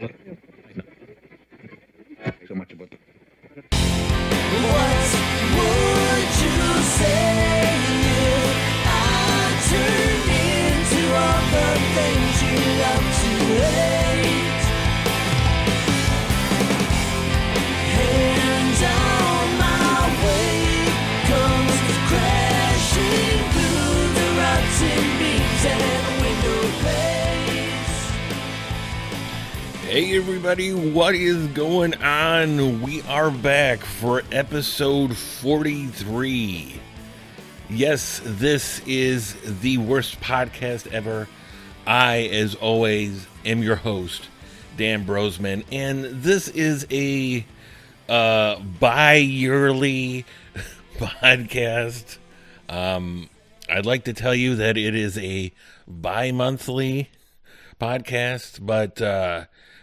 So much about the... What would you say if I turned into all the things you love to hate? And on my way comes crashing through the rotten beams and window panes. Hey everybody, what is going on? We are back for episode 43. Yes, this is the worst podcast ever. I, as always, am your host, Dan Brosman, and this is a bi-yearly podcast. I'd like to tell you that it is a bi-monthly podcast, but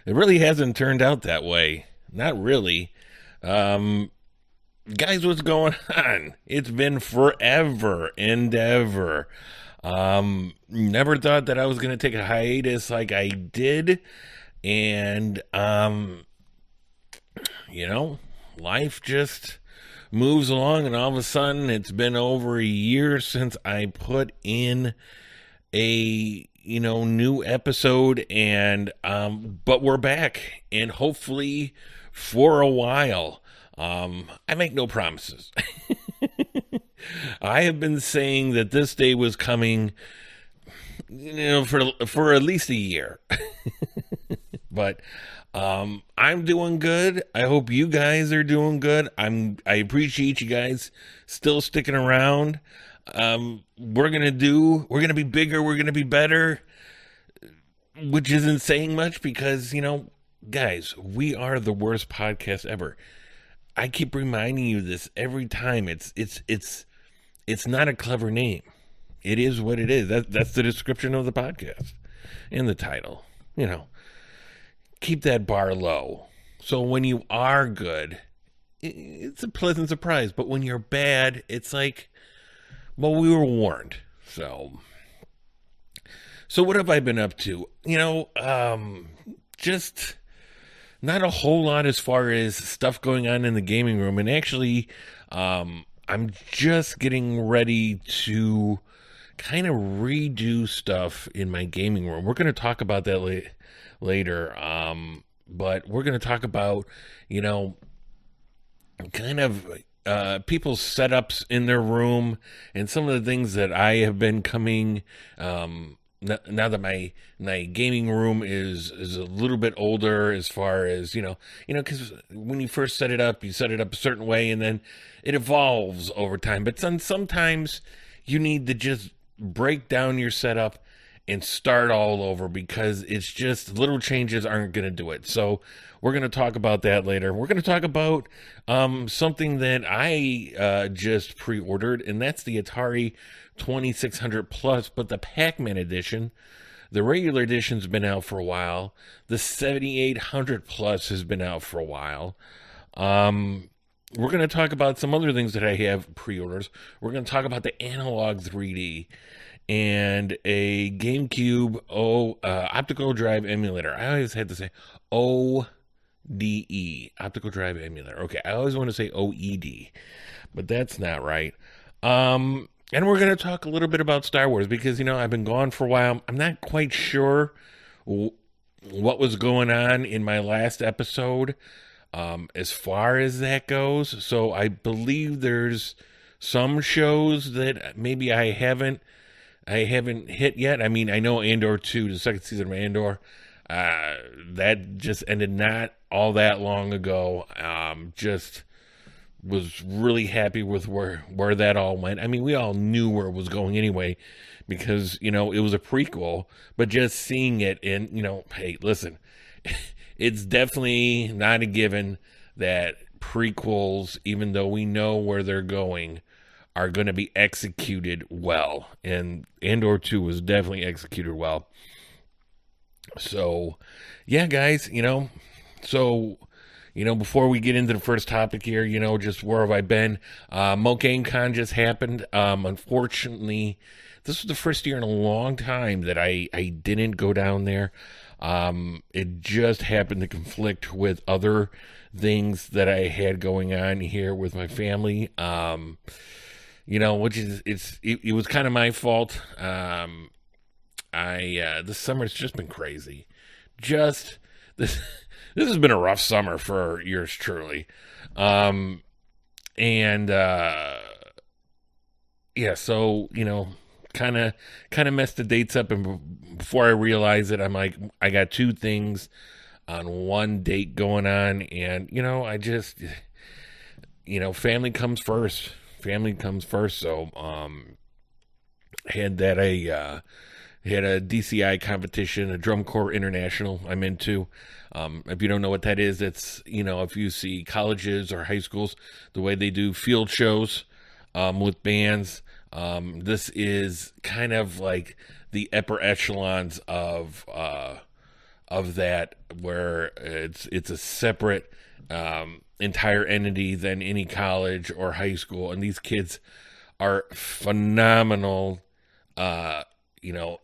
it really hasn't turned out that way. Not really. Guys, what's going on? It's been forever and ever. Never thought that I was going to take a hiatus like I did. And, life just moves along, and all of a sudden it's been over a year since I put in a new episode, and but we're back, and hopefully for a while. I make no promises. I have been saying that this day was coming, for at least a year. But I'm doing good. I hope you guys are doing good. I appreciate you guys still sticking around. We're gonna be bigger, we're gonna be better, which isn't saying much because, guys, we are the worst podcast ever. I keep reminding you this every time. It's not a clever name. It is what it is. That's the description of the podcast and the title. Keep that bar low. So when you are good, it's a pleasant surprise. But when you're bad, it's like, well, we were warned. So what have I been up to? Just not a whole lot as far as stuff going on in the gaming room. And actually, I'm just getting ready to kind of redo stuff in my gaming room. We're going to talk about that later. But we're going to talk about, kind of people's setups in their room and some of the things that I have been coming, now that my gaming room is a little bit older, as far as, because when you first set it up, you set it up a certain way and then it evolves over time. But sometimes you need to just break down your setup and start all over, because it's just little changes aren't going to do it. So we're going to talk about that later. We're going to talk about something that I just pre-ordered, and that's the Atari 2600 Plus, but the Pac-Man edition. The regular edition's been out for a while. The 7800 Plus has been out for a while. We're going to talk about some other things that I have pre-orders. We're going to talk about the Analogue 3D and a GameCube optical drive emulator. I always had to say ODE, optical drive emulator. Okay, I always want to say OED, but that's not right. And we're going to talk a little bit about Star Wars, because, I've been gone for a while. I'm not quite sure what was going on in my last episode as far as that goes. So I believe there's some shows that maybe I haven't hit yet. I mean, I know Andor 2, the second season of Andor, that just ended not all that long ago. Just was really happy with where that all went. I mean, we all knew where it was going anyway, because, it was a prequel, but just seeing it and, hey, listen, it's definitely not a given that prequels, even though we know where they're going, are going to be executed well. And Andor 2 was definitely executed well. So, yeah, guys, before we get into the first topic here, just where have I been? Mo Game Con just happened. Unfortunately, this was the first year in a long time that I didn't go down there. It just happened to conflict with other things that I had going on here with my family. Which is it was kind of my fault. This summer's just been crazy. Just this this has been a rough summer for yours truly. So kind of messed the dates up, and before I realized it, I'm like, I got two things on one date going on, and I just family comes first. So had a DCI competition, a Drum Corps International I'm into. If you don't know what that is, it's if you see colleges or high schools, the way they do field shows with bands. This is kind of like the upper echelons of that, where it's a separate entire entity than any college or high school, and these kids are phenomenal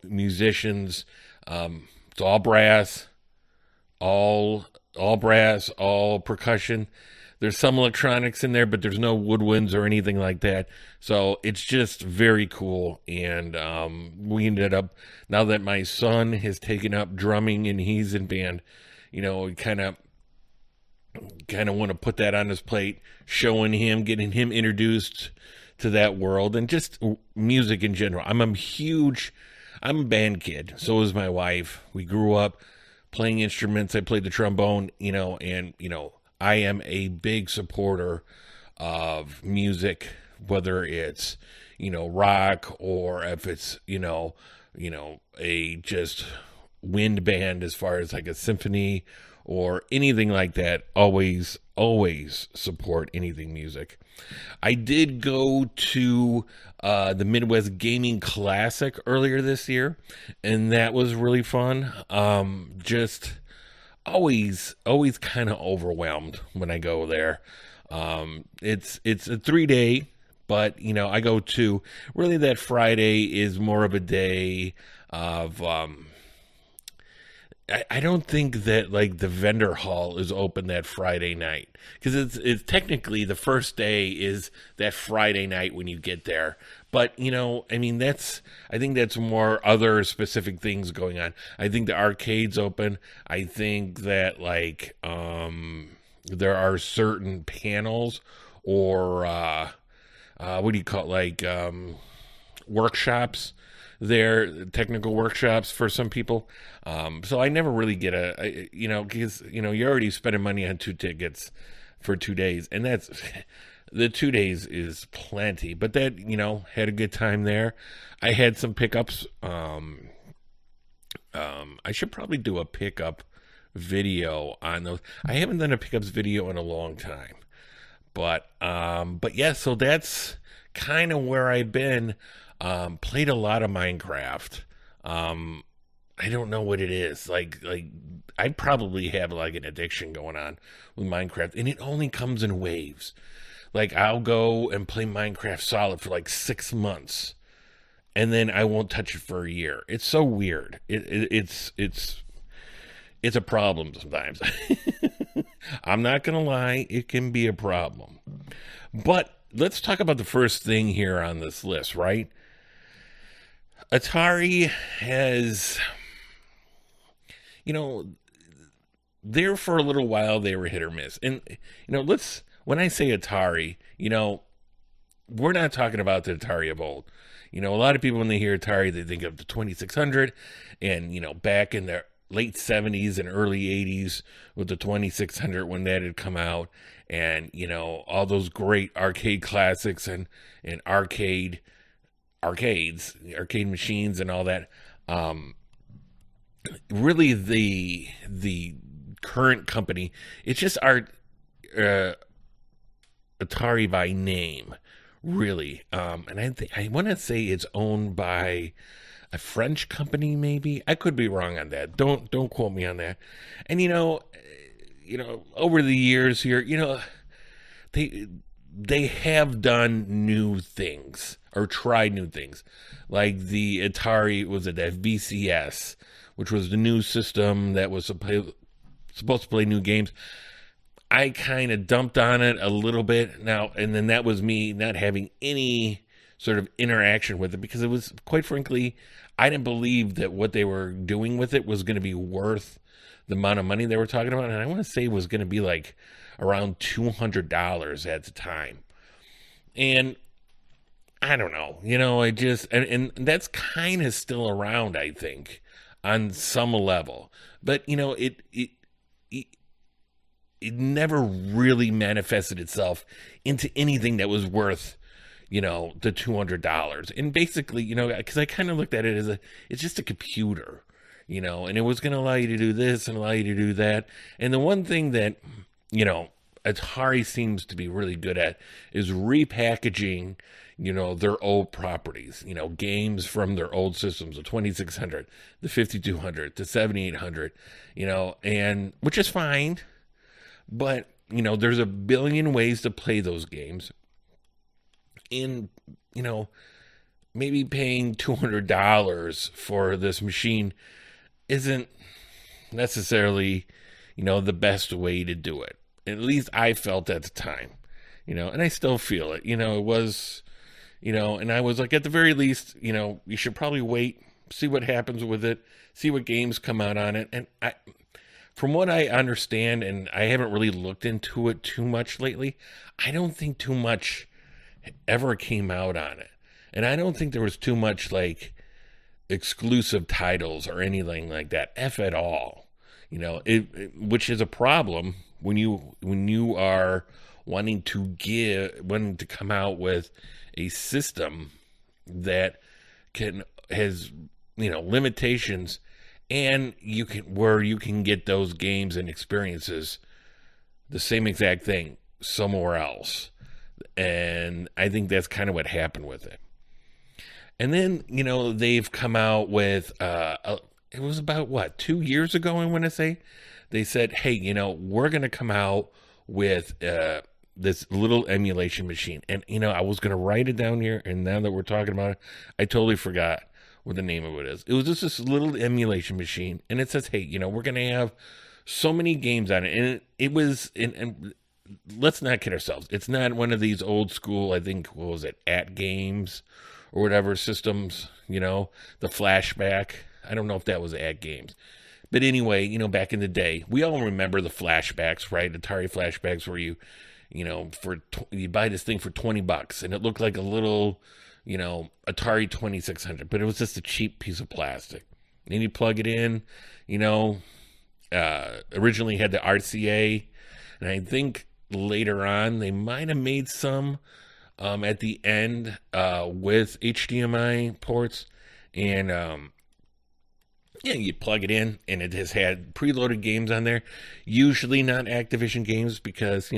musicians. It's all brass, all percussion. There's some electronics in there, but there's no woodwinds or anything like that. So it's just very cool. And we ended up, now that my son has taken up drumming and he's in band, we kind of want to put that on his plate, showing him, getting him introduced to that world and just music in general. I'm a band kid. So is my wife. We grew up playing instruments. I played the trombone, and I am a big supporter of music, whether it's, rock, or if it's, a just wind band, as far as like a symphony or anything like that. Always support anything music. I did go to the Midwest Gaming Classic earlier this year, and that was really fun. Just always kind of overwhelmed when I go there. It's a 3-day, but I go to, really, that Friday is more of a day of I don't think that like the vendor hall is open that Friday night, because it's technically the first day is that Friday night when you get there. But I think that's more other specific things going on. I think the arcade's open. I think that there are certain panels or what do you call it? Workshops there, technical workshops for some people. So I never really get because you're already spending money on 2 tickets for 2 days, and that's the 2 days is plenty. But that had a good time there. I had some pickups. I should probably do a pickup video on those. I haven't done a pickups video in a long time, but yeah. So that's kind of where I've been. Played a lot of Minecraft. I don't know what it is. Like I probably have like an addiction going on with Minecraft, and it only comes in waves. Like I'll go and play Minecraft solid for like 6 months, and then I won't touch it for a year. It's so weird. It's a problem sometimes. I'm not gonna lie, it can be a problem. But let's talk about the first thing here on this list, right? Atari has, there for a little while they were hit or miss. And, when I say Atari, we're not talking about the Atari of old. A lot of people, when they hear Atari, they think of the 2600 and, back in the late 70s and early 80s with the 2600 when that had come out, and, all those great arcade classics and arcade machines and all that. Really the current company, it's just Atari by name, really. And I want to say it's owned by a French company, maybe. I could be wrong on that. Don't quote me on that. And over the years here, they have done new things or tried new things, like the Atari, was it that VCS, which was the new system that was supposed to play new games. I kind of dumped on it a little bit now, and then that was me not having any sort of interaction with it, because it was, quite frankly, I didn't believe that what they were doing with it was going to be worth the amount of money they were talking about. And I want to say it was going to be like around $200 at the time. And I don't know, I just, and that's kind of still around, I think, on some level. But, it never really manifested itself into anything that was worth, the $200. And basically, because I kind of looked at it as it's just a computer, and it was going to allow you to do this and allow you to do that. And the one thing that, Atari seems to be really good at is repackaging, their old properties, games from their old systems, the 2600, the 5200, the 7800, and which is fine. But, there's a billion ways to play those games. And, maybe paying $200 for this machine isn't necessarily, the best way to do it. At least I felt at the time, and I still feel it. It was, and I was like, at the very least, you should probably wait, see what happens with it, see what games come out on it. And from what I understand, and I haven't really looked into it too much lately, I don't think too much ever came out on it. And I don't think there was too much like exclusive titles or anything like that, if at all. Which is a problem when you are wanting to come out with a system that has limitations, and you can get those games and experiences the same exact thing somewhere else. And I think that's kind of what happened with it. And then, they've come out with, it was about 2 years ago, I want to say, they said, hey, we're going to come out with this little emulation machine. And, I was going to write it down here, and now that we're talking about it, I totally forgot what the name of it is. It was just this little emulation machine, and it says, hey, we're going to have so many games on it. And it was, and let's not kid ourselves, it's not one of these old school, I think, what was it, at games or whatever systems, the flashback. I don't know if that was at games. But anyway, back in the day, we all remember the flashbacks, right? Atari flashbacks where you buy this thing for $20 and it looked like a little, Atari 2600, but it was just a cheap piece of plastic. And you plug it in, originally had the RCA, and I think later on they might have made some at the end with HDMI ports. And you plug it in, and it has had preloaded games on there. Usually not Activision games, because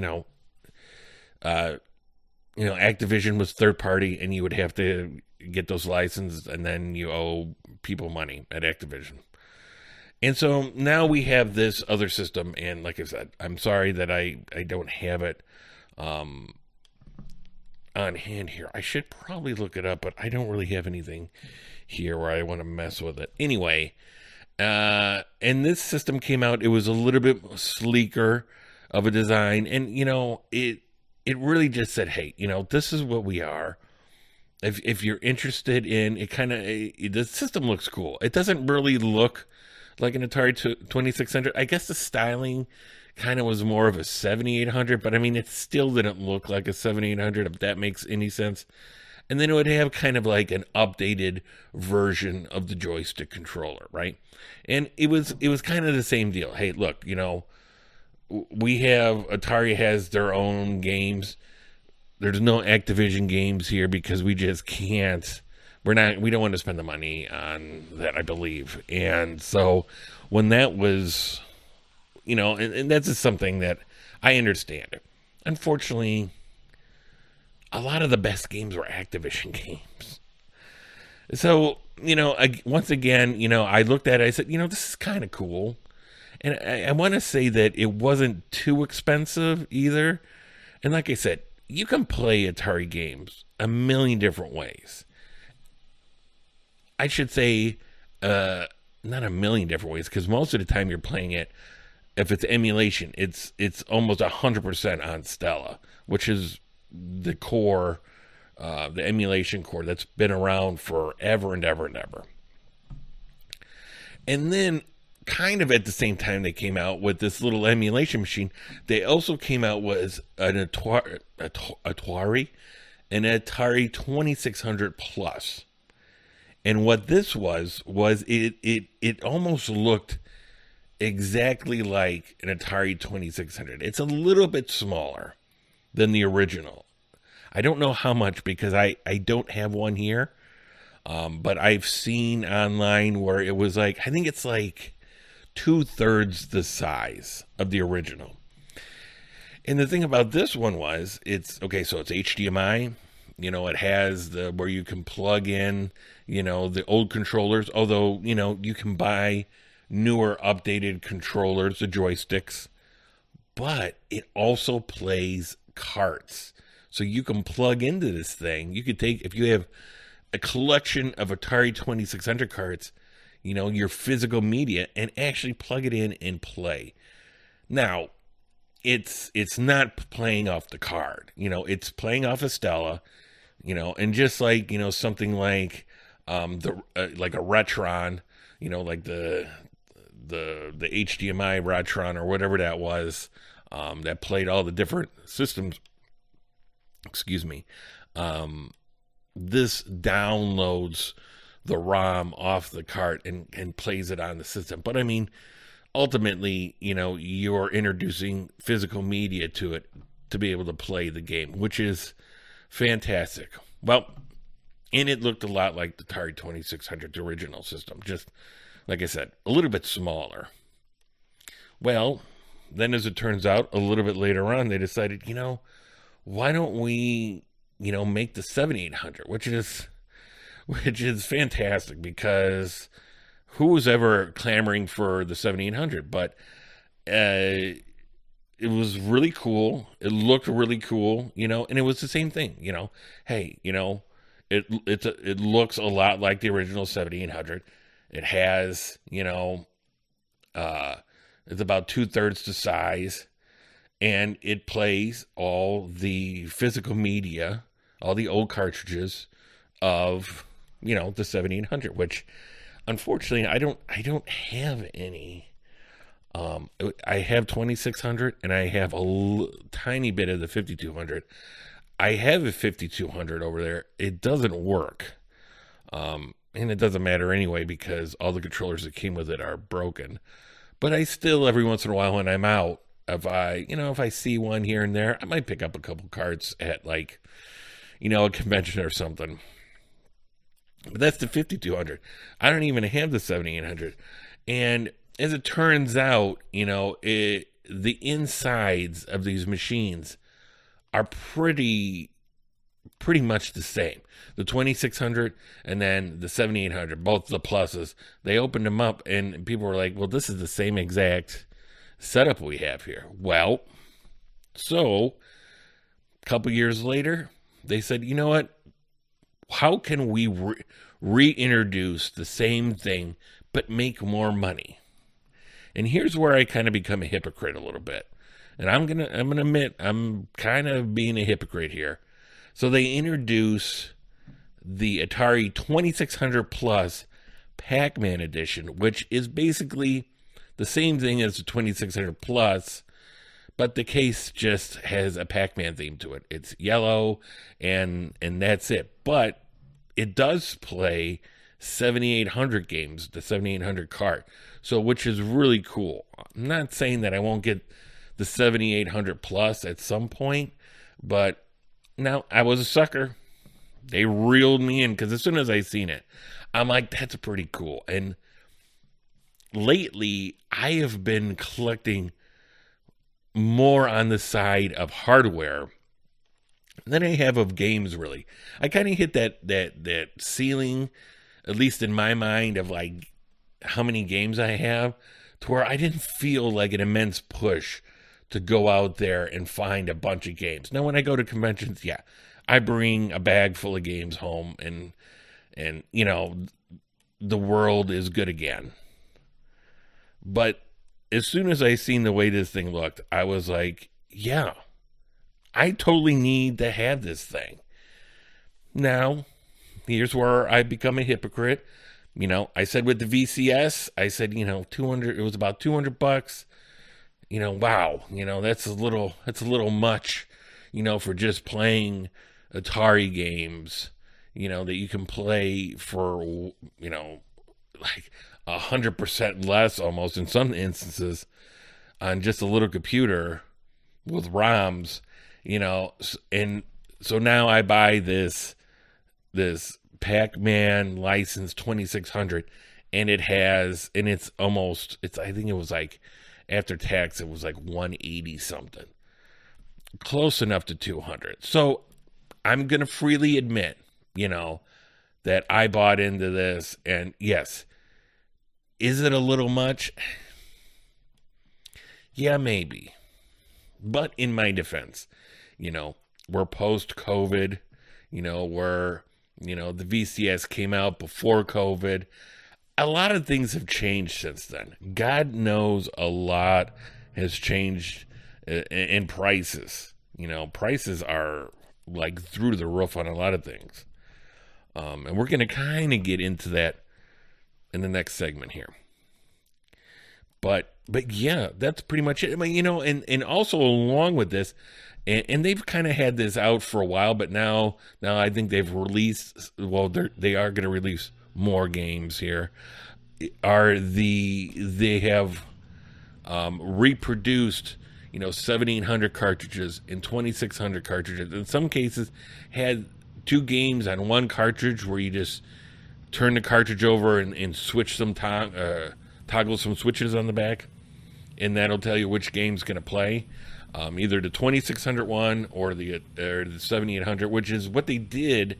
Activision was third party, and you would have to get those licensed, and then you owe people money at Activision. And so now we have this other system, and like I said, I'm sorry that I don't have it on hand here. I should probably look it up, but I don't really have anything here where I want to mess with it. Anyway, and this system came out, it was a little bit sleeker of a design, and it really just said, hey, this is what we are. If you're interested in it, the system looks cool. It doesn't really look like an Atari 2600. I guess the styling kind of was more of a 7800, but I mean, it still didn't look like a 7800, if that makes any sense. And then it would have kind of like an updated version of the joystick controller, right? And it was kind of the same deal. Hey, look, Atari has their own games. There's no Activision games here because we just can't. We don't want to spend the money on that, I believe. And so when that was, and that's just something that I understand. Unfortunately, a lot of the best games were Activision games. So, once again, I looked at it, I said, this is kind of cool. And I want to say that it wasn't too expensive either. And like I said, you can play Atari games a million different ways. I should say, not a million different ways, because most of the time you're playing it, if it's emulation, it's almost 100% on Stella, which is the core, the emulation core that's been around forever and ever and ever. And then, kind of at the same time they came out with this little emulation machine, they also came out with an Atari 2600 Plus. And what this was it almost looked exactly like an Atari 2600. It's a little bit smaller than the original. I don't know how much, because I don't have one here. But I've seen online where it was like, I think it's like 2/3 the size of the original. And the thing about this one was, it's HDMI. It has where you can plug in, the old controllers. Although, you can buy newer, updated controllers, the joysticks. But it also plays carts. So you can plug into this thing. You could take, if you have a collection of Atari 2600 carts, your physical media, and actually plug it in and play. Now, it's not playing off the card. It's playing off a Stella, and just like, something like like a Retron, like the HDMI Retron or whatever that was, that played all the different systems. Excuse me. This downloads the ROM off the cart and plays it on the system. But I mean, ultimately, you're introducing physical media to it to be able to play the game, which is fantastic. Well, and it looked a lot like the Atari 2600, the original system. Just, like I said, a little bit smaller. Well, then as it turns out, a little bit later on, they decided, why don't we, make the 7800, which is fantastic, because who was ever clamoring for the 7800? But it was really cool. It looked really cool, and it was the same thing, Hey, it looks a lot like the original 7800. It has, it's about 2/3 the size, and it plays all the physical media, all the old cartridges of, the 7800, which unfortunately I don't have any. I have 2600, and I have a tiny bit of the 5200. I have a 5200 over there. It doesn't work. And it doesn't matter anyway, because all the controllers that came with it are broken. But I still, every once in a while when I'm out, if I see one here and there, I might pick up a couple cards at like, a convention or something. But that's the 5200. I don't even have the 7800. And as it turns out, the insides of these machines are pretty much the same. The 2600 and then the 7800, both the pluses, they opened them up and people were like, well, this is the same exact setup we have here. Well, so a couple years later, they said, you know what? How can we reintroduce the same thing but make more money? And here's where I kind of become a hypocrite a little bit. And I'm gonna admit I'm kind of being a hypocrite here. So they introduce the Atari 2600 Plus Pac-Man edition, which is basically the same thing as the 2600 Plus, but the case just has a Pac-Man theme to it. It's yellow, and that's it. But it does play 7800 games, the 7800 cart, so which is really cool. I'm not saying that I won't get the 7800 Plus at some point, but now I was a sucker. They reeled me in, because as soon as I seen it, I'm like, that's pretty cool. And lately, I have been collecting more on the side of hardware than I have of games, really. I kind of hit that ceiling, at least in my mind, of like how many games I have, to where I didn't feel like an immense push to go out there and find a bunch of games. Now, when I go to conventions, yeah, I bring a bag full of games home, and the world is good again. But as soon as I seen the way this thing looked, I was like, yeah, I totally need to have this thing. Now, here's where I become a hypocrite. I said with the VCS, I said, 200, it was about $200. Wow, that's a little much, for just playing Atari games, that you can play for, like 100% less almost in some instances on just a little computer with ROMs, and so now I buy this Pac-Man license 2600, and I think it was like, after tax, it was like 180 something, close enough to 200. So I'm going to freely admit, that I bought into this, and yes, is it a little much? Yeah, maybe. But in my defense, we're post-COVID, where, the VCS came out before COVID. A lot of things have changed since then. God knows a lot has changed in prices. Prices are like through the roof on a lot of things. And we're going to kind of get into that in the next segment here. But yeah, that's pretty much it. I mean, and also along with this, and they've kind of had this out for a while, but now I think they've released, well, they are going to release more games here. They have reproduced, 1,700 cartridges and 2,600 cartridges. In some cases, had 2 games on one cartridge where you just turn the cartridge over and switch some toggle some switches on the back, and that'll tell you which game's going to play. Either the 2600 one or the 7800, which is what they did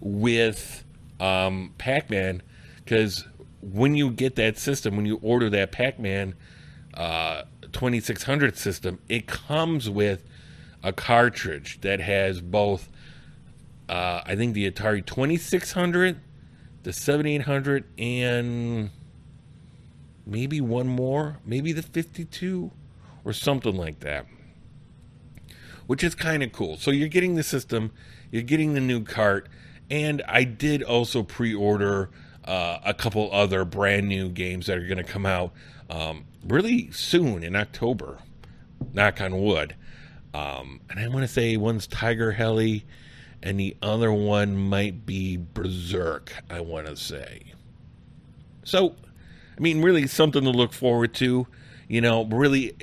with Pac-Man, because when you get that system, when you order that Pac-Man 2600 system, it comes with a cartridge that has both, I think, the Atari 2600, the 7800, and maybe one more, maybe the 52 or something like that, which is kind of cool. So you're getting the system, you're getting the new cart, and I did also pre-order a couple other brand new games that are going to come out really soon in October, knock on wood. And I want to say one's Tiger Heli and the other one might be Berserk, I want to say. So, I mean, really something to look forward to. Really,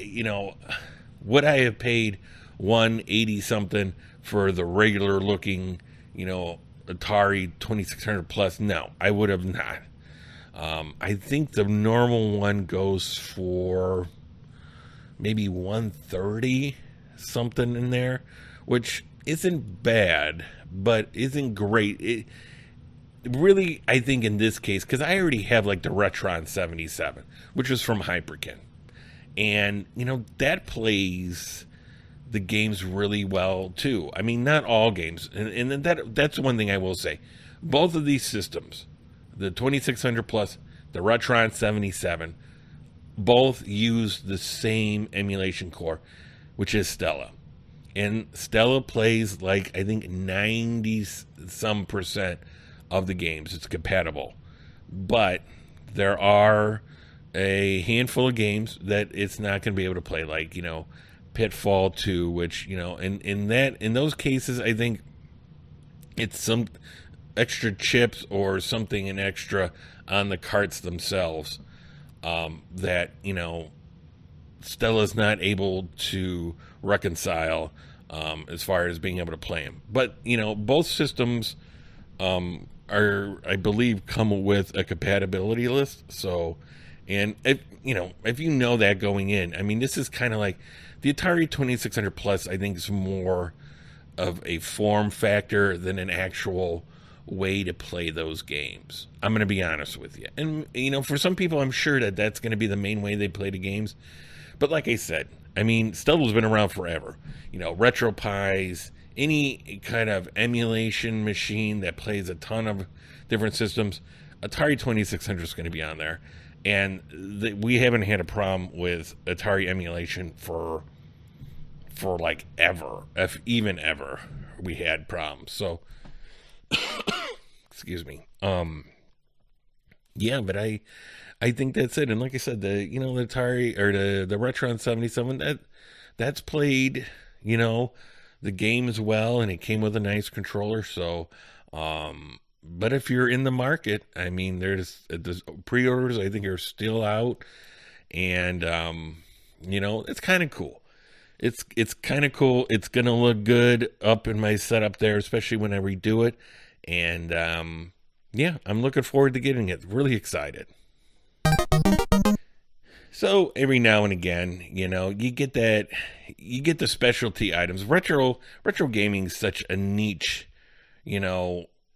would I have paid $180 something for the regular looking, Atari 2600 plus? No, I would have not. I think the normal one goes for maybe 130 something in there, which isn't bad, but isn't great. It really, I think in this case, because I already have like the Retron 77, which is from Hyperkin, and that plays the games really well too. I mean, not all games, and that's one thing I will say. Both of these systems, the 2600 plus, the Retron 77, both use the same emulation core, which is Stella. And Stella plays like, I think, 90% of the games. It's compatible. But there are a handful of games that it's not going to be able to play, like, Pitfall 2, which, in those cases, I think it's some extra chips or something in extra on the carts themselves that, Stella's not able to reconcile as far as being able to play them. But, both systems are, I believe, come with a compatibility list. So, and if that going in, I mean, this is kind of like the Atari 2600 Plus, I think, is more of a form factor than an actual way to play those games. I'm going to be honest with you. And, for some people, I'm sure that that's going to be the main way they play the games. But like I said, I mean, Stella's been around forever. RetroPies, any kind of emulation machine that plays a ton of different systems, Atari 2600 is going to be on there. and we haven't had a problem with Atari emulation for like ever, if even ever we had problems. So excuse me. Yeah, but I think that's it. And like I said, the Atari, or the Retron 77, that's played, the game as well, and it came with a nice controller. So but if you're in the market, I mean, there's pre-orders, I think, are still out, and it's kind of cool. It's kind of cool. It's gonna look good up in my setup there, especially when I redo it. And yeah, I'm looking forward to getting it. Really excited. So every now and again, you get the specialty items. Retro gaming is such a niche,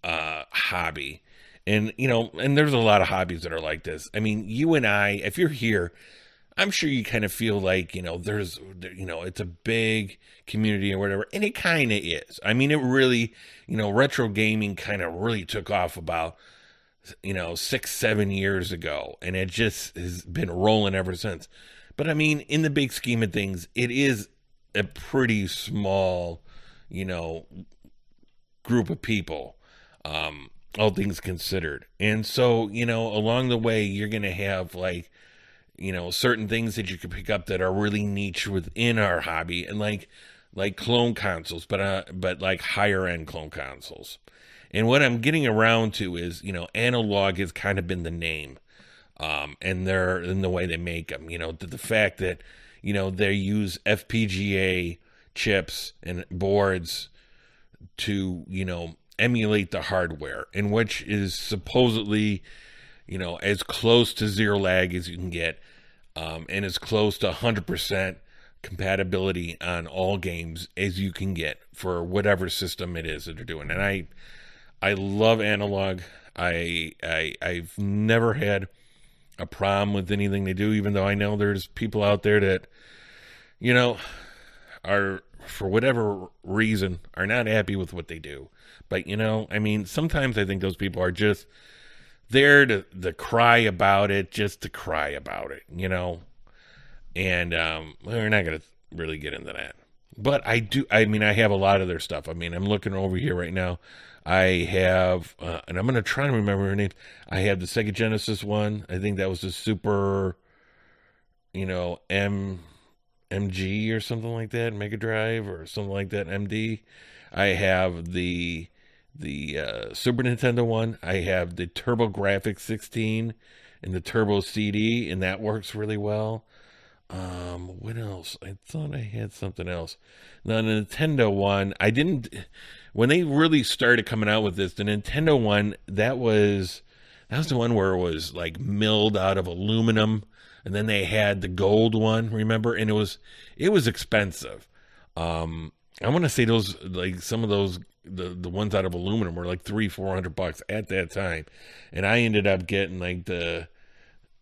hobby. And and there's a lot of hobbies that are like this. I mean, you and I, if you're here, I'm sure you kind of feel like, it's a big community or whatever, and it kind of is. I mean, it really, retro gaming kind of really took off about, 6-7 years ago, and it just has been rolling ever since. But I mean, in the big scheme of things, it is a pretty small, group of people, all things considered. And so, along the way, you're going to have like, certain things that you can pick up that are really niche within our hobby, and like clone consoles, but like higher end clone consoles. And what I'm getting around to is, Analogue has kind of been the name, and they're in the way they make them. The fact that they use FPGA chips and boards to emulate the hardware, and which is supposedly as close to zero lag as you can get, and as close to 100% compatibility on all games as you can get for whatever system it is that they're doing. And I love Analogue. I've never had a problem with anything they do, even though I know there's people out there that, are, for whatever reason, are not happy with what they do. But, I mean, sometimes I think those people are just there to cry about it, just to cry about it, and we're not going to really get into that. But I have a lot of their stuff. I mean, I'm looking over here right now. I have, and I'm going to try to remember her name. I have the Sega Genesis one. I think that was the Super, MG or something like that, Mega Drive or something like that, MD. I have the Super Nintendo one. I have the TurboGrafx 16 and the Turbo CD, and that works really well. What else? I thought I had something else. Now, the Nintendo one, I didn't. When they really started coming out with this, the Nintendo one, that was the one where it was like milled out of aluminum, and then they had the gold one, remember? And it was expensive. I want to say those, like some of those, the ones out of aluminum were like $300-400 at that time, and I ended up getting like the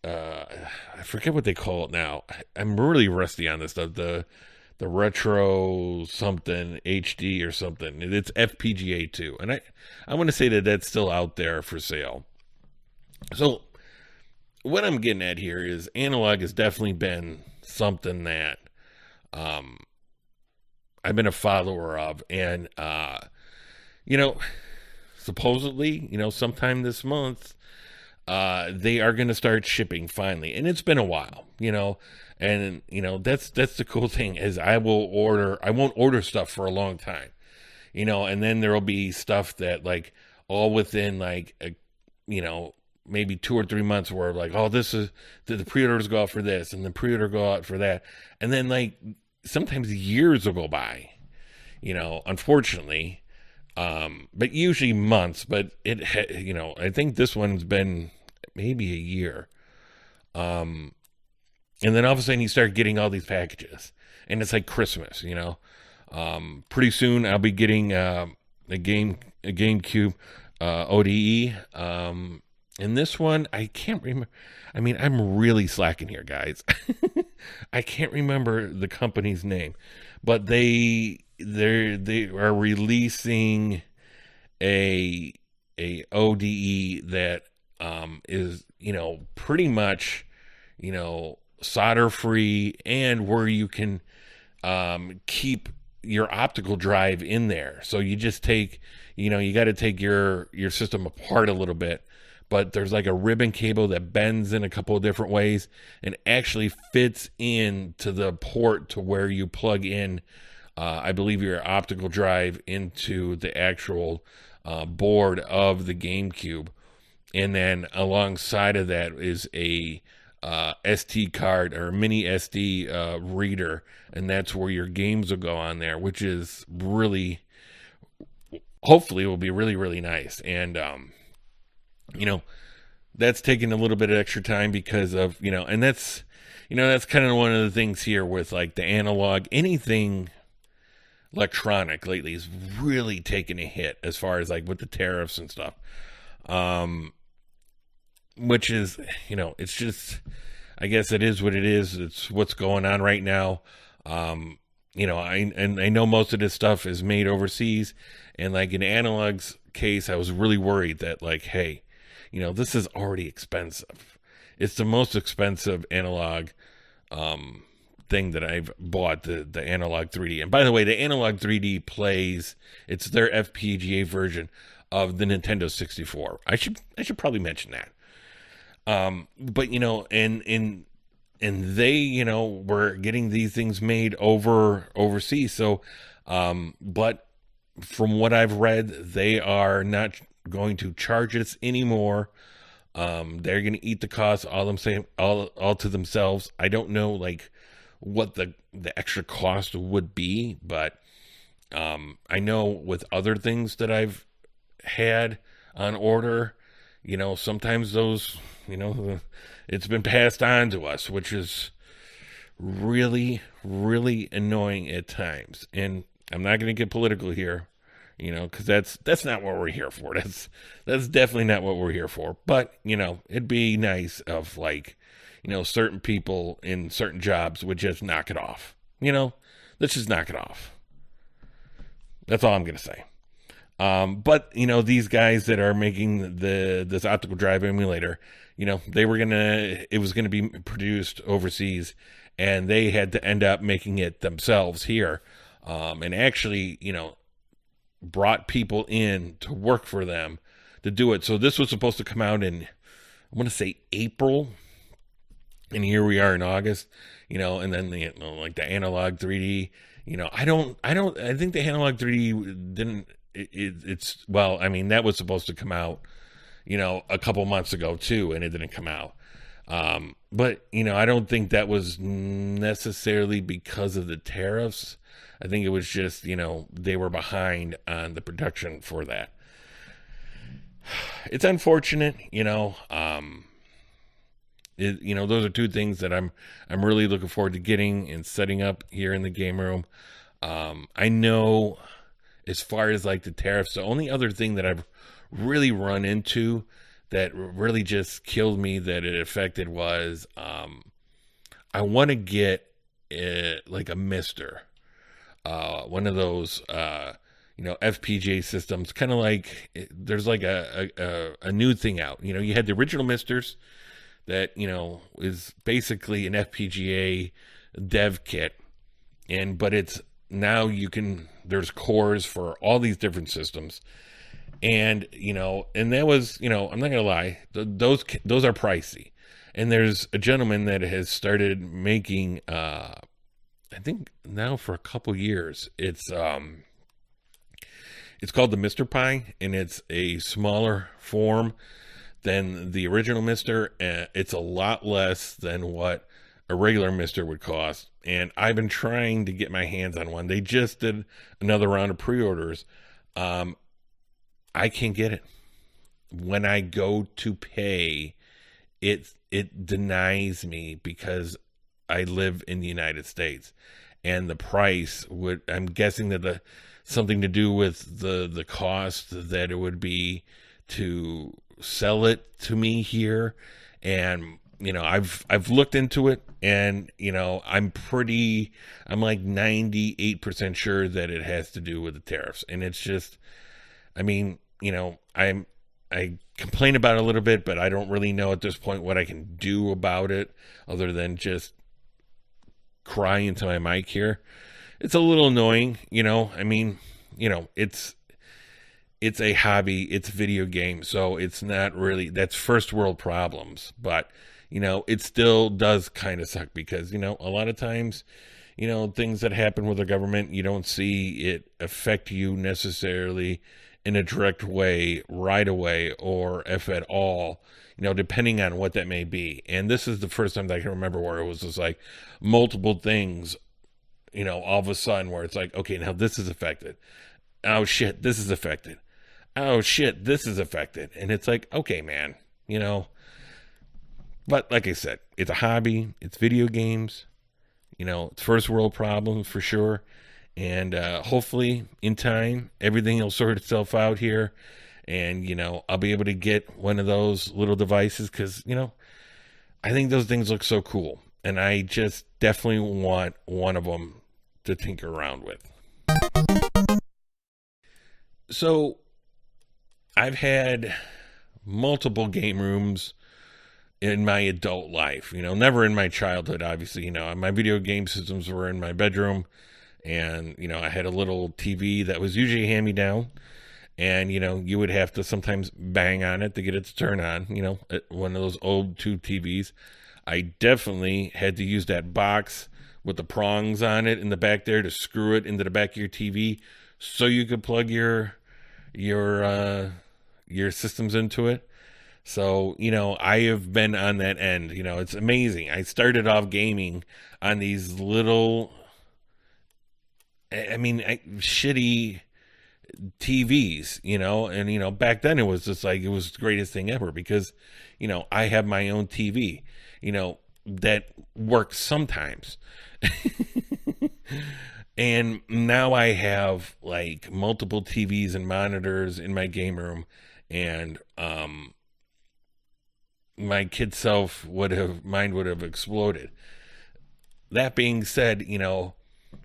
I forget what they call it now. I'm really rusty on this stuff. The retro something HD or something. It's FPGA 2, and I want to say that that's still out there for sale. So what I'm getting at here is Analogue has definitely been something that I've been a follower of, and supposedly, sometime this month, they are going to start shipping finally, and it's been a while, and that's the cool thing is I won't order stuff for a long time, and then there'll be stuff that like all within like maybe 2 or 3 months where like, oh, this is the pre-orders go out for this and the pre-order go out for that, and then like sometimes years will go by, unfortunately, but usually months. But I think this one's been maybe a year, and then all of a sudden you start getting all these packages, and it's like Christmas, pretty soon I'll be getting a GameCube ODE, and this one I can't remember. I mean, I'm really slacking here, guys. I can't remember the company's name, but they are releasing a ODE that is, pretty much, solder free, and where you can keep your optical drive in there. So you just take, you got to take your system apart a little bit, but there's like a ribbon cable that bends in a couple of different ways and actually fits in to the port to where you plug in, I believe, your optical drive into the actual board of the GameCube. And then alongside of that is a SD card or mini SD reader, and that's where your games will go on there, which is really, hopefully, will be really, really nice. And that's taking a little bit of extra time because of, and that's kind of one of the things here with like the analog. Anything electronic lately is really taking a hit as far as like with the tariffs and stuff. Which is, it's just, I guess it is what it is. It's what's going on right now. I know most of this stuff is made overseas, and like in Analogue's case, I was really worried that like, hey, this is already expensive. It's the most expensive analog thing that I've bought, the Analogue 3D. And by the way, the Analogue 3D plays, it's their FPGA version of the Nintendo 64. I should probably mention that. But and they, were getting these things made overseas. So, but from what I've read, they are not going to charge us anymore. They're going to eat the cost all to themselves. I don't know like what the extra cost would be, but, I know with other things that I've had on order, sometimes those, it's been passed on to us, which is really, really annoying at times. And I'm not going to get political here, because that's not what we're here for. That's definitely not what we're here for. But, it'd be nice of like, certain people in certain jobs would just knock it off. Let's just knock it off. That's all I'm going to say. But these guys that are making this optical drive emulator, it was gonna be produced overseas, and they had to end up making it themselves here, and actually, brought people in to work for them to do it. So this was supposed to come out in, I want to say April, and here we are in August, and then like the Analogue 3D, I think the Analogue 3D didn't. It's well, I mean, that was supposed to come out, a couple months ago too, and it didn't come out. But I don't think that was necessarily because of the tariffs. I think it was just, they were behind on the production for that. It's unfortunate, those are two things that I'm really looking forward to getting and setting up here in the game room. I know, as far as like the tariffs, the only other thing that I've really run into that really just killed me that it affected was I want to get like a Mister, one of those FPGA systems, kind of like there's like a new thing out. You had the original Misters that is basically an FPGA dev kit, but it's now there's cores for all these different systems, and and that was, I'm not gonna lie, those are pricey. And there's a gentleman that has started making, I think now for a couple years, it's called the Mr. Pi, and it's a smaller form than the original Mister. It's a lot less than what a regular Mister would cost, and I've been trying to get my hands on one. They just did another round of pre-orders. I can't get it. When I go to pay, it denies me because I live in the United States, and the price I'm guessing that something to do with the cost that it would be to sell it to me here. And I've looked into it, and I'm like 98% sure that it has to do with the tariffs. And it's just, I mean, I complain about it a little bit, but I don't really know at this point what I can do about it other than just cry into my mic here. It's a little annoying, I mean, it's a hobby, it's a video game, so it's not really, that's first world problems, but it still does kind of suck because, a lot of times, things that happen with the government, you don't see it affect you necessarily in a direct way right away, or if at all, depending on what that may be. And this is the first time that I can remember where it was just like multiple things, all of a sudden where it's like, okay, now this is affected. Oh shit, this is affected. Oh shit, this is affected. And it's like, okay, man, but like I said, it's a hobby, it's video games, it's first world problems for sure. And hopefully in time, everything will sort itself out here. And, I'll be able to get one of those little devices because, I think those things look so cool. And I just definitely want one of them to tinker around with. So I've had multiple game rooms in my adult life, never in my childhood, obviously. My video game systems were in my bedroom. And, I had a little TV that was usually hand-me-down. And, you would have to sometimes bang on it to get it to turn on, one of those old tube TVs. I definitely had to use that box with the prongs on it in the back there to screw it into the back of your TV so you could plug your systems into it. So, I have been on that end. It's amazing. I started off gaming on these little... shitty TVs, and, back then it was just like, it was the greatest thing ever because, I have my own TV, that works sometimes. And now I have like multiple TVs and monitors in my game room, and, my kid self would have exploded. That being said,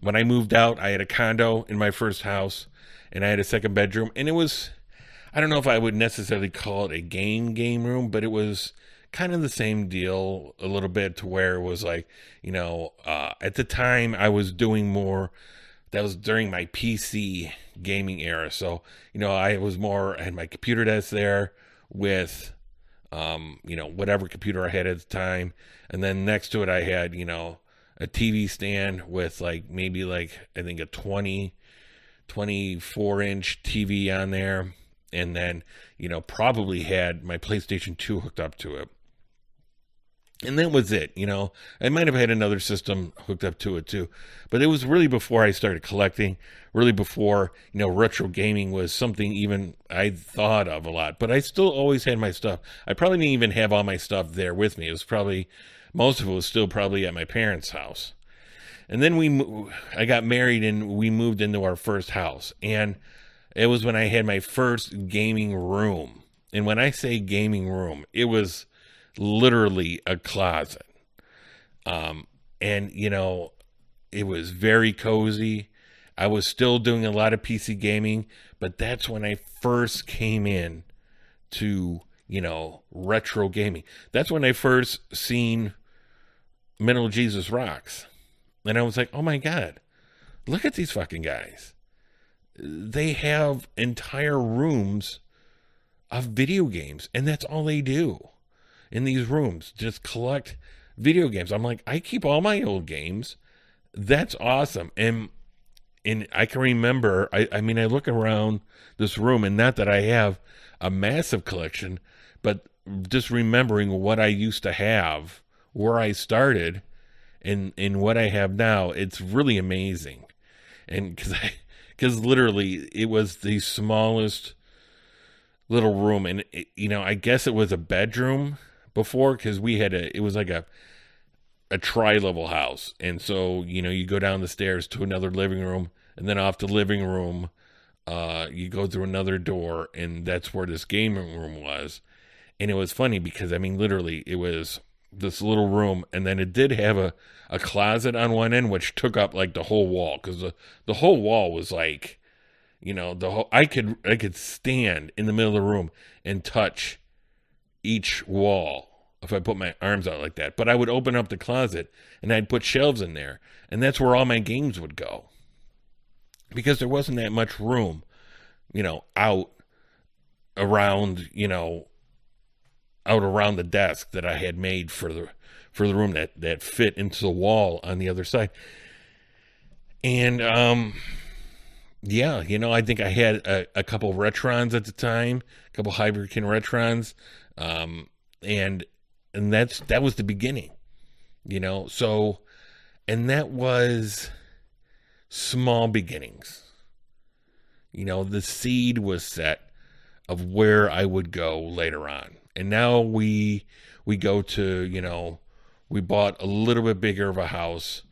when I moved out, I had a condo in my first house, and I had a second bedroom, and it was, I don't know if I would necessarily call it a game room, but it was kind of the same deal a little bit, to where it was like, at the time I was doing more, that was during my PC gaming era. So, I had my computer desk there with, whatever computer I had at the time. And then next to it, I had, a TV stand with I think a 24-inch TV on there. And then, probably had my PlayStation 2 hooked up to it. And that was it. I might have had another system hooked up to it too. But it was really before I started collecting, really before, retro gaming was something even I thought of a lot. But I still always had my stuff. I probably didn't even have all my stuff there with me. It was probably... most of it was still probably at my parents' house. And then I got married and we moved into our first house. And it was when I had my first gaming room. And when I say gaming room, it was literally a closet. And, it was very cozy. I was still doing a lot of PC gaming, but that's when I first came in to, retro gaming. That's when I first seen Metal Jesus Rocks. And I was like, oh my God, look at these fucking guys. They have entire rooms of video games, and that's all they do in these rooms, just collect video games. I'm like, I keep all my old games. That's awesome. And I can remember, I look around this room, and not that I have a massive collection, but just remembering what I used to have, where I started, and what I have now, it's really amazing. And because literally it was the smallest little room, and I guess it was a bedroom before, because it was like a tri-level house, and so you go down the stairs to another living room, and then off the living room, you go through another door, and that's where this gaming room was. And it was funny because literally it was this little room, and then it did have a closet on one end, which took up like the whole wall, because the whole wall was like, the whole, I could stand in the middle of the room and touch each wall if I put my arms out like that. But I would open up the closet and I'd put shelves in there, and that's where all my games would go, because there wasn't that much room, out around, out around the desk that I had made for the room that fit into the wall on the other side. And I think I had a couple of Retrons at the time, a couple of Hyperkin Retrons, and that was the beginning, So, and that was small beginnings. The seed was set of where I would go later on. And now we go to, we bought a little bit bigger of a house,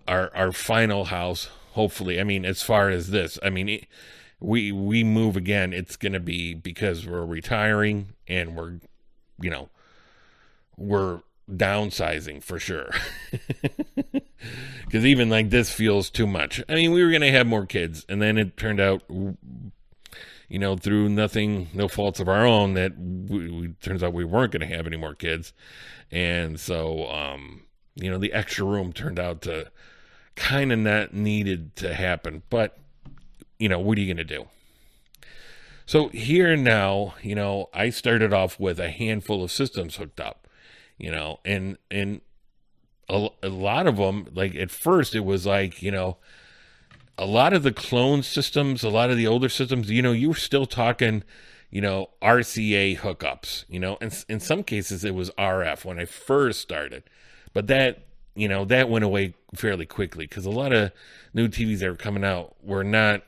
our final house, hopefully. I mean, as far as this, we move again, it's going to be because we're retiring and we're downsizing for sure. Because even like this feels too much. We were going to have more kids, and then it turned out, through no faults of our own, that turns out we weren't going to have any more kids. And so, the extra room turned out to kind of not needed to happen. But, what are you going to do? So here now, I started off with a handful of systems hooked up, and a lot of them, like at first it was like, a lot of the clone systems, a lot of the older systems, you were still talking, RCA hookups, and in some cases it was RF when I first started, but that went away fairly quickly, because a lot of new TVs that were coming out were not,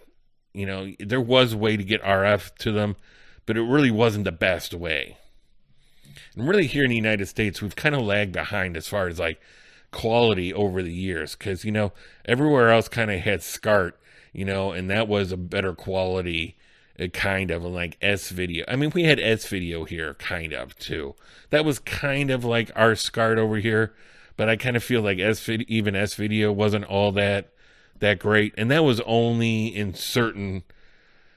there was a way to get RF to them, but it really wasn't the best way. And really here in the United States, we've kind of lagged behind as far as like quality over the years, because everywhere else kind of had SCART, and that was a better quality, kind of like S video. We had S video here kind of too. That was kind of like our SCART over here, but I kind of feel like even S video wasn't all that great, and that was only in certain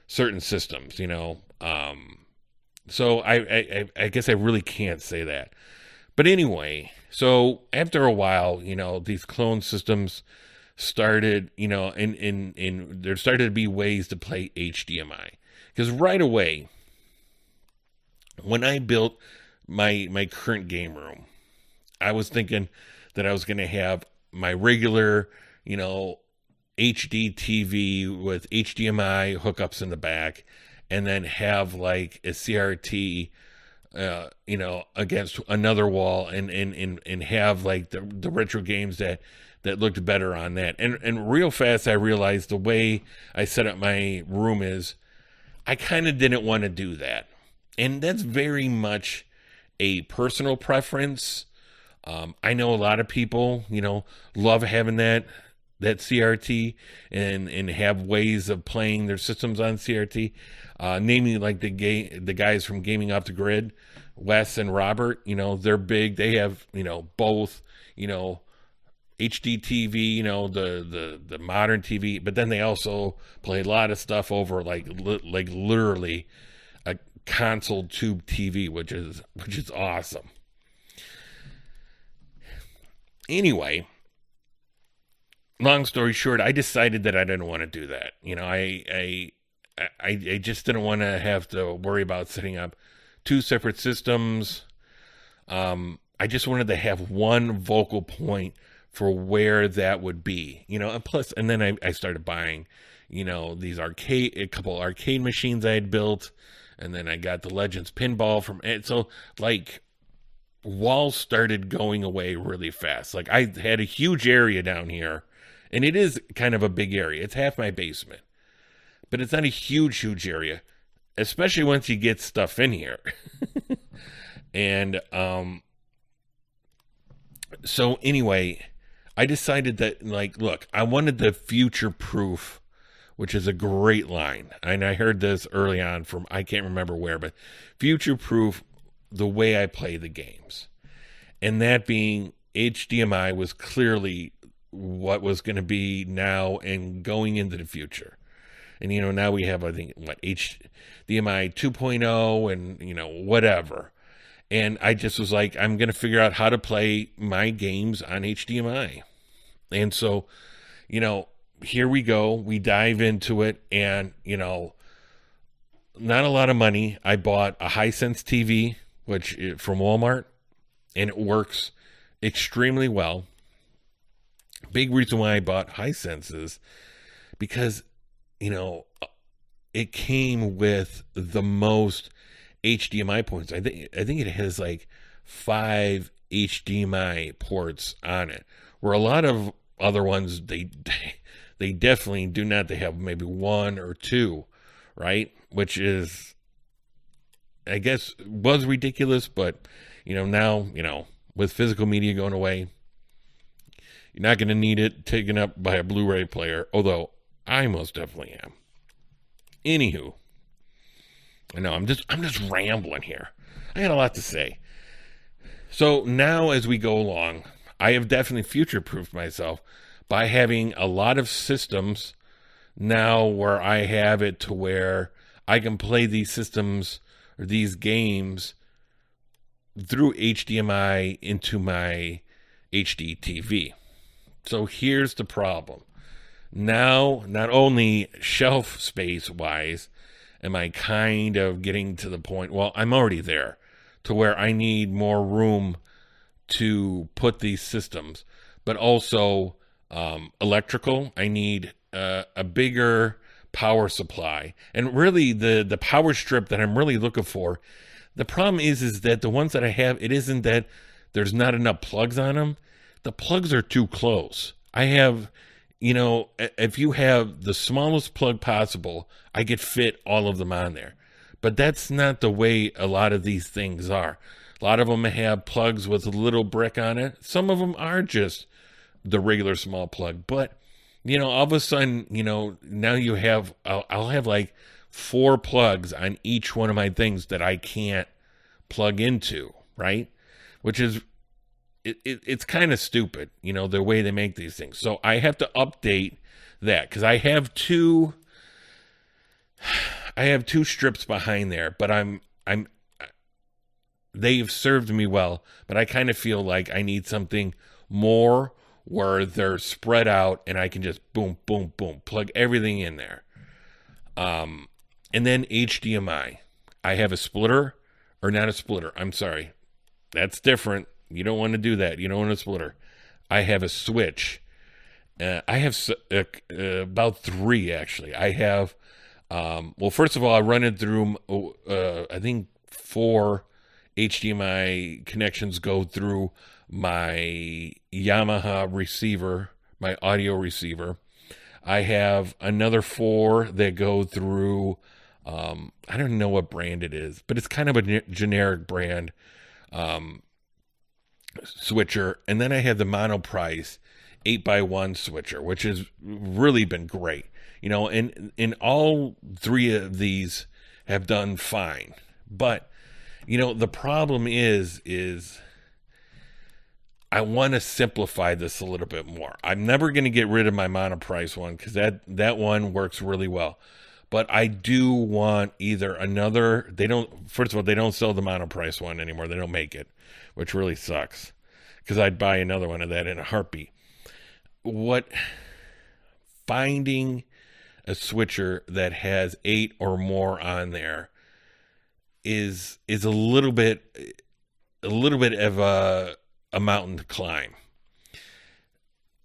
systems, so I guess I really can't say that. But anyway, so after a while, these clone systems started, and there started to be ways to play HDMI. Because right away, when I built my current game room, I was thinking that I was going to have my regular, HD TV with HDMI hookups in the back, and then have like a CRT, against another wall, and have like the retro games that looked better on that. And real fast, I realized the way I set up my room is I kind of didn't want to do that. And that's very much a personal preference. I know a lot of people, love having that CRT and have ways of playing their systems on CRT, namely like the guys from Gaming Off the Grid, Wes and Robert. They're big. They have both HD TV, the modern TV, but then they also play a lot of stuff over like literally a console tube TV, which is awesome. Anyway, long story short, I decided that I didn't want to do that. I just didn't want to have to worry about setting up two separate systems. I just wanted to have one vocal point for where that would be, and then I started buying, these a couple arcade machines I had built, and then I got the Legends pinball from it. So like walls started going away really fast. Like I had a huge area down here, and it is kind of a big area. It's half my basement, but it's not a huge area, especially once you get stuff in here. And, so anyway, I decided that, like, look, I wanted the future proof, which is a great line. And I heard this early on from, I can't remember where, but future proof the way I play the games. And that being HDMI was clearly what was going to be now and going into the future. And, now we have, I think, HDMI 2.0 and, whatever. And I just was like, I'm going to figure out how to play my games on HDMI. And so, here we go. We dive into it, and, not a lot of money. I bought a Hisense TV, from Walmart, and it works extremely well. Big reason why I bought Hisense is because, it came with the most HDMI ports. I think it has like 5 HDMI ports on it, where a lot of other ones they definitely do not. They have maybe 1 or 2, right? Which is, I guess, was ridiculous, but now, with physical media going away, you're not going to need it taken up by a Blu-ray player, although I most definitely am. Anywho, I know I'm just rambling here. I got a lot to say. So now as we go along, I have definitely future-proofed myself by having a lot of systems now where I have it to where I can play these systems or these games through HDMI into my HD TV. So here's the problem. Now, not only shelf space wise, am I kind of getting to the point, well, I'm already there, to where I need more room to put these systems, but also electrical. I need a bigger power supply. And really the power strip that I'm really looking for, the problem is that the ones that I have, it isn't that there's not enough plugs on them. The plugs are too close. I have, if you have the smallest plug possible, I could fit all of them on there. But that's not the way a lot of these things are. A lot of them have plugs with a little brick on it. Some of them are just the regular small plug. But, all of a sudden, now you have, I'll have like 4 plugs on each one of my things that I can't plug into, right? Which is, it's kind of stupid, the way they make these things. So I have to update that, because I have two strips behind there, but they've served me well, but I kind of feel like I need something more where they're spread out and I can just boom, boom, boom, plug everything in there. And then HDMI. I have a splitter, or not a splitter. I'm sorry. That's different. You don't want to do that. You don't want a splitter. I have a switch. I have about 3, actually. I have, well, first of all, I run it through, I think 4 HDMI connections go through my Yamaha receiver, my audio receiver. I have another 4 that go through, I don't know what brand it is, but it's kind of a generic brand switcher. And then I have the Monoprice 8x1 switcher, which has really been great. And all 3 of these have done fine. But, the problem is I want to simplify this a little bit more. I'm never going to get rid of my Monoprice one, because that one works really well. But I do want either another, first of all, they don't sell the Monoprice one anymore. They don't make it, which really sucks, because I'd buy another one of that in a heartbeat. Finding a switcher that has 8 or more on there is a little bit of a mountain to climb.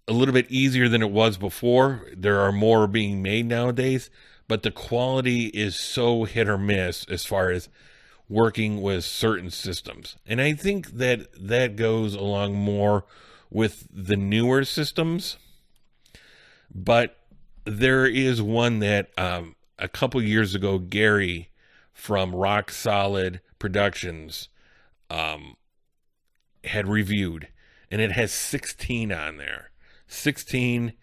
A little bit easier than it was before. There are more being made nowadays, but the quality is so hit or miss as far as working with certain systems. And I think that goes along more with the newer systems. But there is one that a couple years ago, Gary from Rock Solid Productions had reviewed, and it has 16 on there. 16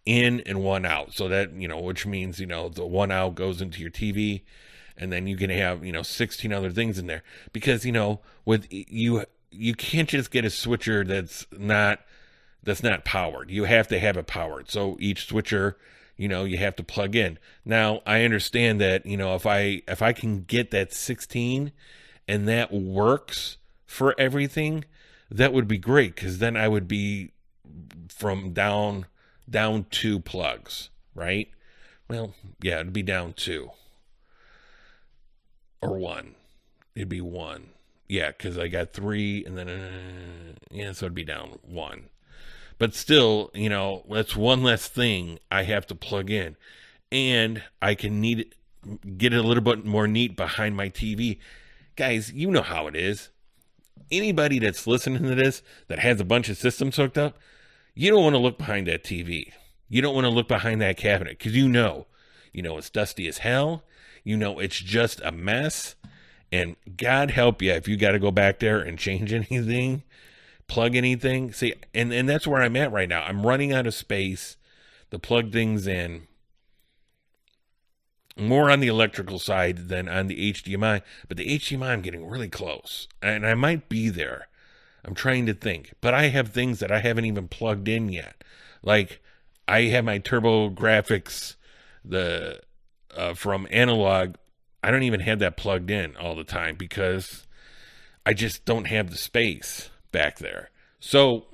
in and 1 out. So that, which means, the 1 out goes into your TV, and then you can have, 16 other things in there. Because, with you can't just get a switcher that's not powered. You have to have it powered. So each switcher, you have to plug in. Now, I understand that, if I can get that 16 and that works for everything, that would be great, because then I would be from down 2 plugs, right? Well, yeah, it'd be down 2 or 1. It'd be 1. Yeah, because I got 3 and then, so it'd be down 1. But still, that's one less thing I have to plug in. And I can get it a little bit more neat behind my TV. Guys, you know how it is. Anybody that's listening to this that has a bunch of systems hooked up, you don't want to look behind that TV. You don't want to look behind that cabinet, because it's dusty as hell. It's just a mess. And God help you if you got to go back there and change anything, plug anything. See, and that's where I'm at right now. I'm running out of space to plug things in. More on the electrical side than on the HDMI. But the HDMI, I'm getting really close. And I might be there. I'm trying to think. But I have things that I haven't even plugged in yet. Like, I have my Turbo Graphics from Analogue. I don't even have that plugged in all the time because I just don't have the space back there. So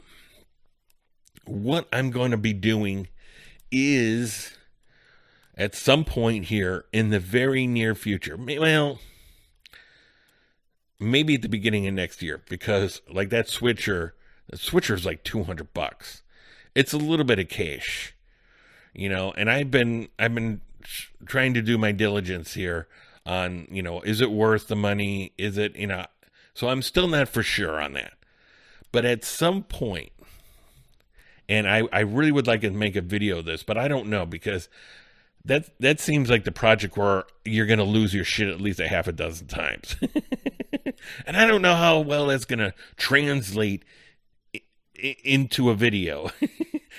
what I'm going to be doing is, at some point here in the very near future, well, maybe at the beginning of next year, because like the switcher is like $200. It's a little bit of cash, and I've been trying to do my diligence here on, is it worth the money? Is it, so I'm still not for sure on that. But at some point, and I really would like to make a video of this, but I don't know, because that seems like the project where you're going to lose your shit at least a half a dozen times. And I don't know how well that's going to translate into a video.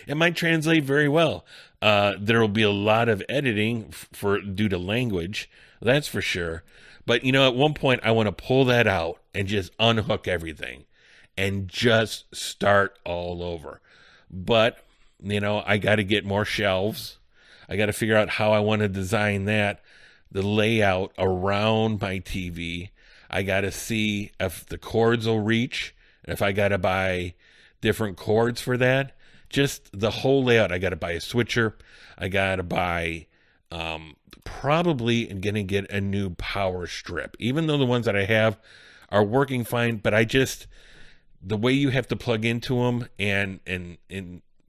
It might translate very well. There will be a lot of editing due to language, that's for sure. But, at one point I want to pull that out and just unhook everything and just start all over. But, I got to get more shelves. I got to figure out how I want to design that, the layout around my TV. I got to see if the cords will reach, if I got to buy different cords for that. Just the whole layout. I got to buy a switcher. I got to buy, probably going to get a new power strip, even though the ones that I have are working fine. But the way you have to plug into them and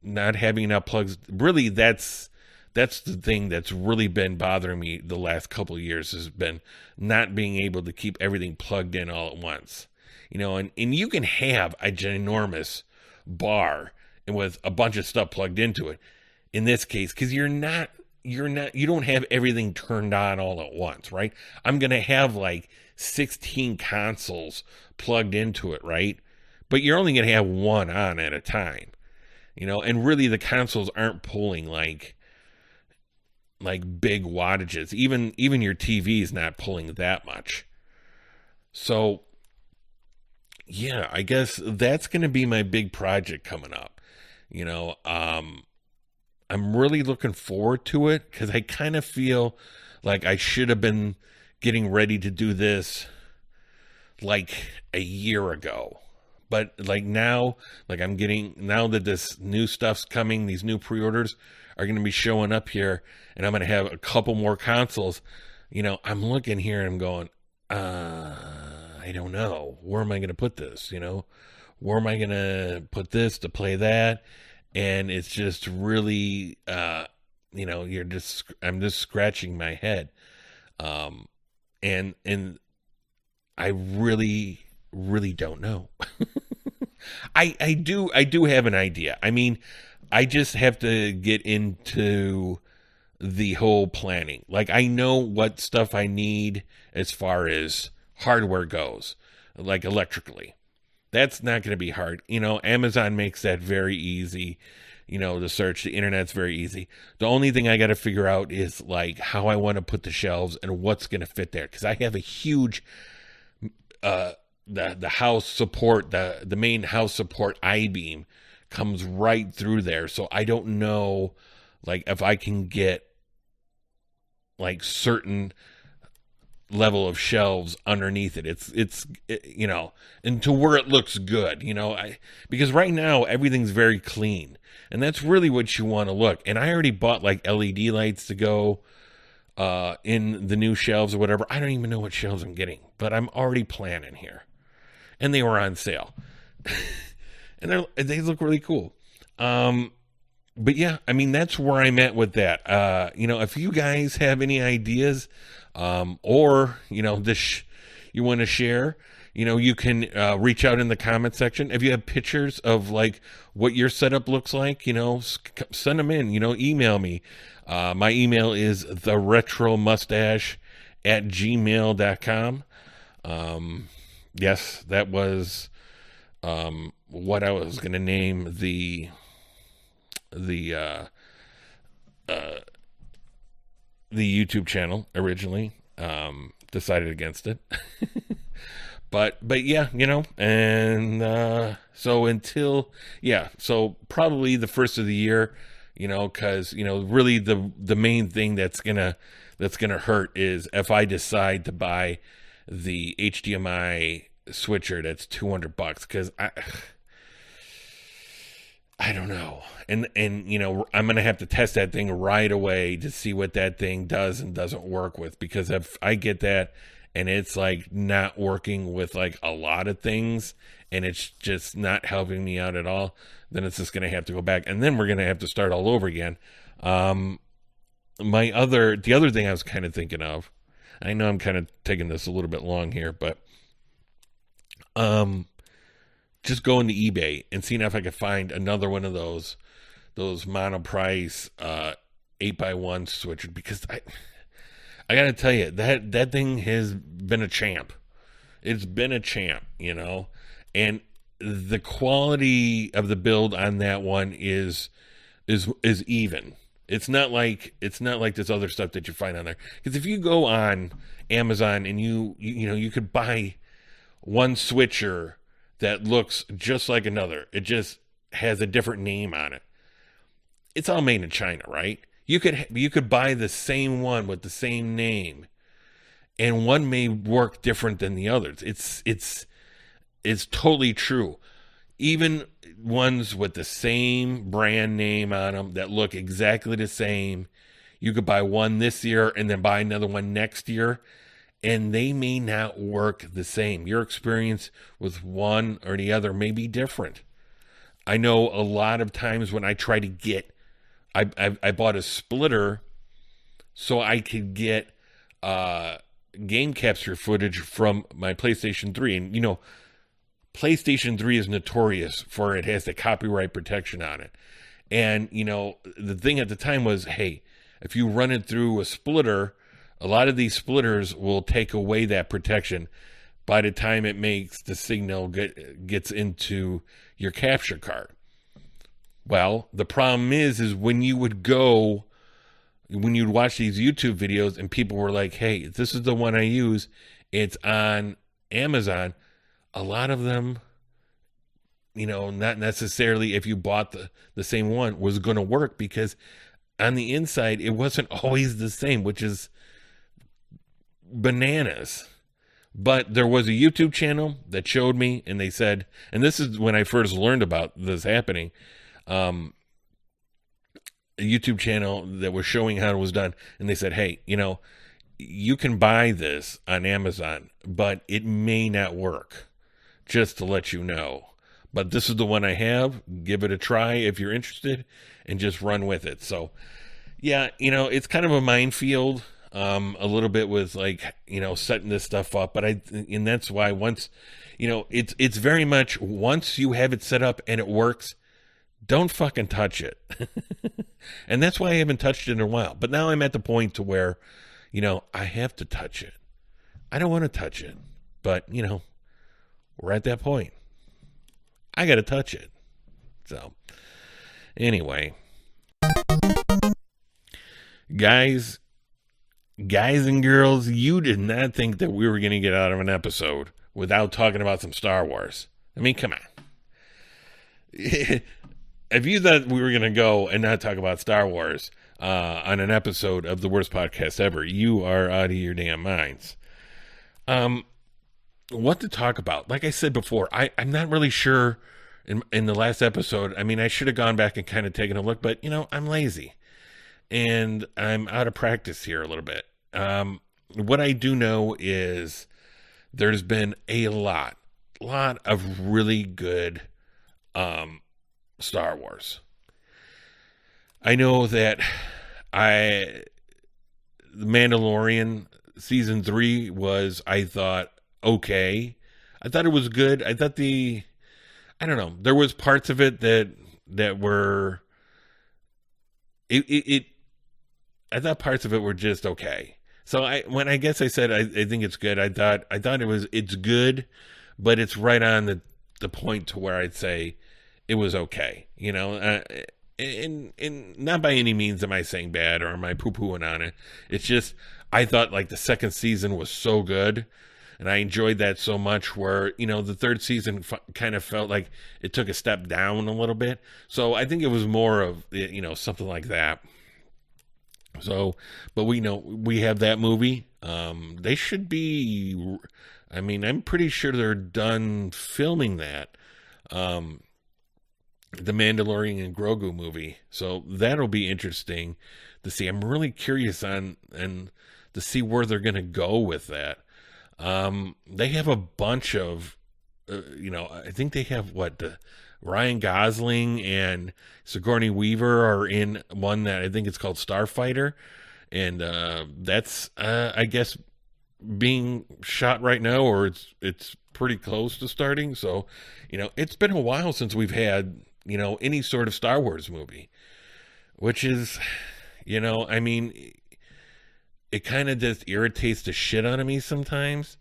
not having enough plugs, really, that's the thing that's really been bothering me the last couple of years, has been not being able to keep everything plugged in all at once. And you can have a ginormous bar and with a bunch of stuff plugged into it in this case, because you don't have everything turned on all at once, right? I'm going to have like 16 consoles plugged into it, right? But you're only going to have one on at a time, and really the consoles aren't pulling like big wattages. Even your TV is not pulling that much. So yeah, I guess that's going to be my big project coming up. I'm really looking forward to it, because I kind of feel like I should have been getting ready to do this like a year ago. But like now, now that this new stuff's coming, these new pre-orders are going to be showing up here, and I'm going to have a couple more consoles. I'm looking here and I'm going, I don't know. Where am I going to put this? Where am I going to put this to play that? And it's just really, I'm just scratching my head. And I really, really don't know. I do have an idea. I mean, I just have to get into the whole planning. Like, I know what stuff I need as far as hardware goes, like electrically. That's not going to be hard. Amazon makes that very easy. The search, the internet's very easy. The only thing I got to figure out is like how I want to put the shelves and what's going to fit there. Because I have a huge, the house support, the main house support I-beam comes right through there. So I don't know like if I can get like certain level of shelves underneath it. It's you know, and to where it looks good, you know, because right now everything's very clean, and that's really what you want to look. And I already bought like LED lights to go in the new shelves or whatever. I don't even know what shelves I'm getting, but I'm already planning here, and they were on sale, and they look really cool. But yeah, I mean, that's where I'm at with that. You know, if you guys have any ideas, or, you know, you want to share, you know, you can reach out in the comment section. If you have pictures of like what your setup looks like, you know, send them in, you know, email me. My email is theretromustache@gmail.com. Yes, that was what I was going to name the YouTube channel originally. Decided against it. but yeah, you know, and so probably the first of the year, you know, because, you know, really the main thing that's gonna hurt is if I decide to buy the HDMI switcher that's $200, because I don't know. And you know, I'm going to have to test that thing right away to see what that thing does and doesn't work with, because if I get that and it's like not working with like a lot of things and it's just not helping me out at all, then it's just going to have to go back, and then we're going to have to start all over again. The other thing I was kind of thinking of, I know I'm kind of taking this a little bit long here, but just going to eBay and seeing if I could find another one of those monoprice 8x1 switcher, because I gotta tell you, that thing has been a champ. It's been a champ, you know, and the quality of the build on that one is even. It's not like this other stuff that you find on there. Because if you go on Amazon and you know, you could buy one switcher that looks just like another. It just has a different name on it. It's all made in China, right? You could buy the same one with the same name, and one may work different than the others. It's totally true. Even ones with the same brand name on them that look exactly the same, you could buy one this year and then buy another one next year, and they may not work the same. Your experience with one or the other may be different. I know a lot of times when I try to get, I bought a splitter so I could get game capture footage from my PlayStation 3. And, you know, PlayStation 3 is notorious for it has the copyright protection on it. And, you know, the thing at the time was, hey, if you run it through a splitter, a lot of these splitters will take away that protection by the time it makes the signal gets into your capture card. Well, the problem is when you'd watch these YouTube videos and people were like, hey, this is the one I use, it's on Amazon, a lot of them, you know, not necessarily if you bought the same one was going to work, because on the inside it wasn't always the same, which is bananas. But there was a YouTube channel that showed me, and they said, and this is when I first learned about this happening, a YouTube channel that was showing how it was done, and they said, hey, you know, you can buy this on Amazon, but it may not work, just to let you know. But this is the one I have. Give it a try if you're interested, and just run with it. So yeah, you know, it's kind of a minefield, a little bit with, like, you know, setting this stuff up. But and that's why once, you know, it's very much, once you have it set up and it works, don't fucking touch it. And that's why I haven't touched it in a while. But now I'm at the point to where, you know, I have to touch it. I don't want to touch it, but, you know, we're at that point. I got to touch it. So anyway, guys and girls, you did not think that we were going to get out of an episode without talking about some Star Wars. I mean, come on. if you thought we were going to go and not talk about Star Wars on an episode of the worst podcast ever, you are out of your damn minds. What to talk about? Like I said before, I'm not really sure in the last episode. I mean, I should have gone back and kind of taken a look, but, I'm lazy. And I'm out of practice here a little bit. What I do know is there's been a lot of really good Star Wars. I know that The Mandalorian season 3 was, I thought, okay. I thought it was good. I thought I don't know, there was parts of it that were I thought parts of it were just okay. So when I said I think it's good, I thought it's good, but it's right on the point to where I'd say it was okay, and not by any means am I saying bad or am I poo-pooing on it. It's just I thought like the second season was so good, and I enjoyed that so much where, the third season kind of felt like it took a step down a little bit. So I think it was more of, something like that. So, but we have that movie. They should be, I'm pretty sure they're done filming that. The Mandalorian and Grogu movie. So that'll be interesting to see. I'm really curious and to see where they're going to go with that. They have a bunch of, I think they have Ryan Gosling and Sigourney Weaver are in one that I think it's called Starfighter. And, that's, I guess being shot right now, or it's pretty close to starting. So, it's been a while since we've had, any sort of Star Wars movie, which is, it kind of just irritates the shit out of me sometimes.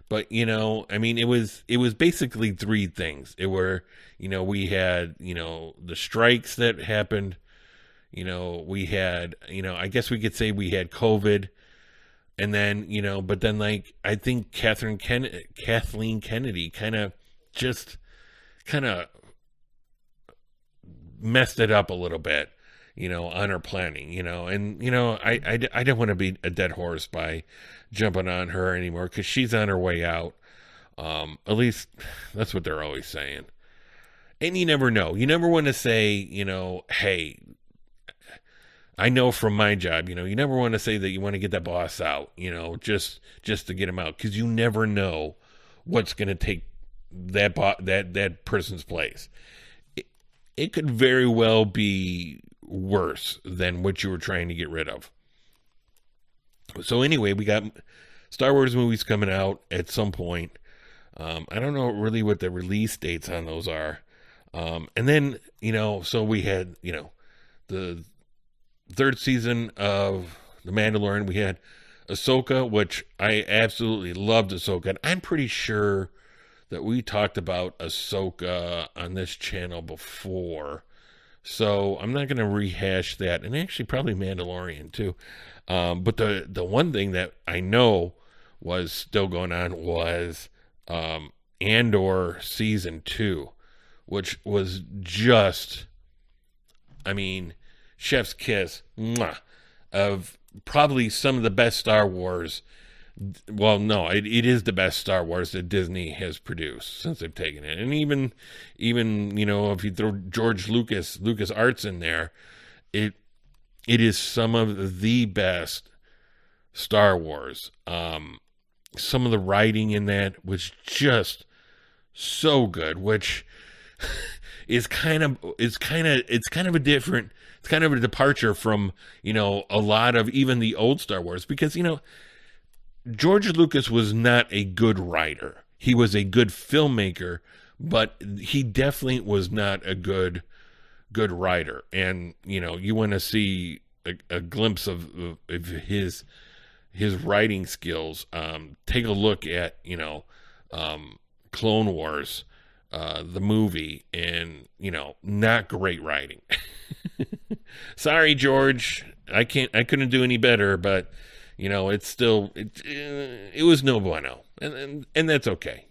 But, it was basically three things. We had, the strikes that happened, we had, I guess we could say we had COVID, and then, but then I think Kathleen Kennedy kind of messed it up a little bit, on her planning, and, I don't want to be a dead horse by jumping on her anymore, because she's on her way out. At least that's what they're always saying. And you never know. You never want to say, hey, I know from my job, you never want to say that you want to get that boss out, just to get him out, because you never know what's going to take that person's place. It could very well be worse than what you were trying to get rid of. So anyway, we got Star Wars movies coming out at some point. I don't know really what the release dates on those are. And then, so we had, the third season of The Mandalorian. We had Ahsoka, which I absolutely loved Ahsoka. And I'm pretty sure that we talked about Ahsoka on this channel before. So I'm not going to rehash that. And actually probably Mandalorian too. But the one thing that I know was still going on was Andor Season 2, which was just, chef's kiss, of probably some of the best Star Wars. Well, no, it is the best Star Wars that Disney has produced since they've taken it. And even if you throw George Lucas Arts in there, it is some of the best Star Wars. Some of the writing in that was just so good, which is kind of a departure from, a lot of even the old Star Wars, because, George Lucas was not a good writer. He was a good filmmaker, but he definitely was not a good writer. And, you want to see a glimpse of his writing skills. Take a look at, Clone Wars, the movie, and, not great writing. Sorry, George. I couldn't do any better, but, it's still, it was no bueno. And that's okay,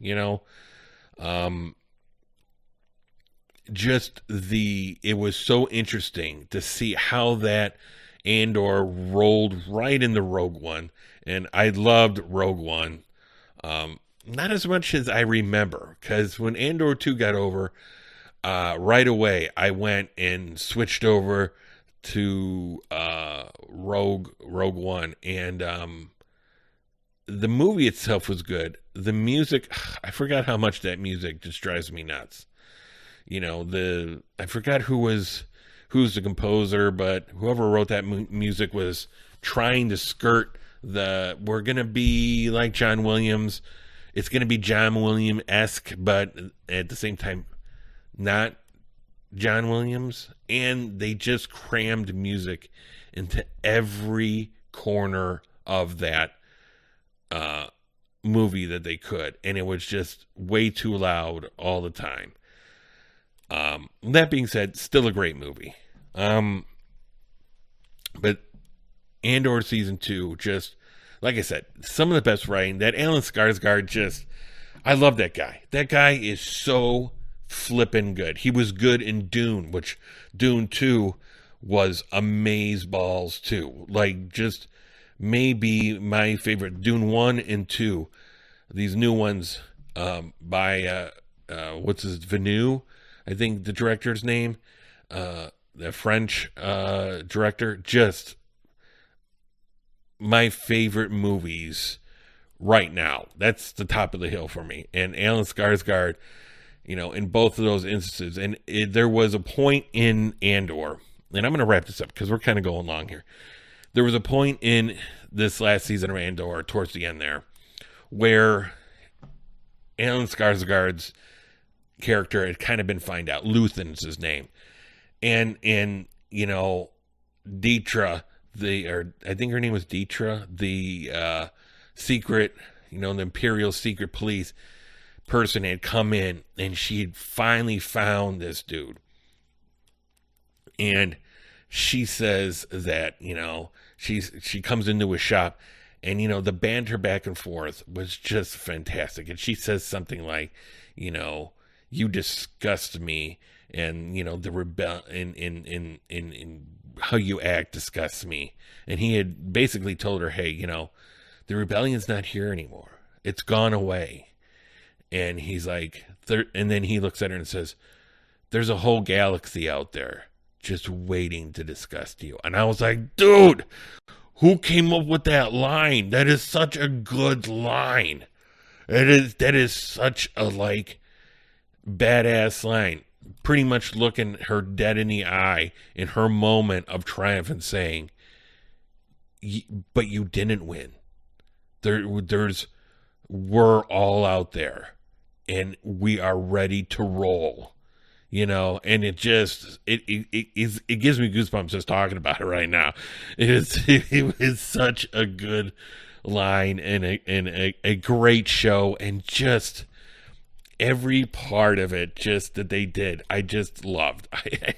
it was so interesting to see how that Andor rolled right into Rogue One. And I loved Rogue One. Not as much as I remember, because when Andor 2 got over, right away I went and switched over to Rogue One, and the movie itself was good. The music, I forgot how much that music just drives me nuts. I forgot who's the composer, but whoever wrote that music was trying to skirt we're gonna be like John Williams. It's gonna be John Williams-esque, but at the same time, not John Williams. And they just crammed music into every corner of that movie that they could, and it was just way too loud all the time. That being said, still a great movie. But Andor season 2, just like I said, some of the best writing. That Alan Skarsgård, I love that guy. That guy is so flippin' good. He was good in Dune, which Dune 2 was amazeballs too. Like, just maybe my favorite. Dune 1 and 2, these new ones by Villeneuve, I think the director's name, the French director. Just my favorite movies right now. That's the top of the hill for me. And Alan Skarsgård, in both of those instances. And there was a point in Andor, and I'm going to wrap this up because we're kind of going long here. There was a point in this last season of Andor, towards the end there, where Alan Skarsgård's character had kind of been found out. Luthen's his name. And Deetra, I think her name was Deetra, the secret, the Imperial secret police person had come in, and she had finally found this dude. And she says that, she comes into his shop, and, the banter back and forth was just fantastic. And she says something like, you disgust me, and, the in how you act disgusts me. And he had basically told her, hey, the rebellion's not here anymore. It's gone away. And he's like, and then he looks at her and says, there's a whole galaxy out there just waiting to disgust you. And I was like, dude, who came up with that line? That is such a good line. That is such a badass line. Pretty much looking her dead in the eye in her moment of triumph and saying, but you didn't win. We're all out there, and we are ready to roll, and it gives me goosebumps just talking about it right now. It was such a good line, and a great show, and just every part of it that they did, I just loved. I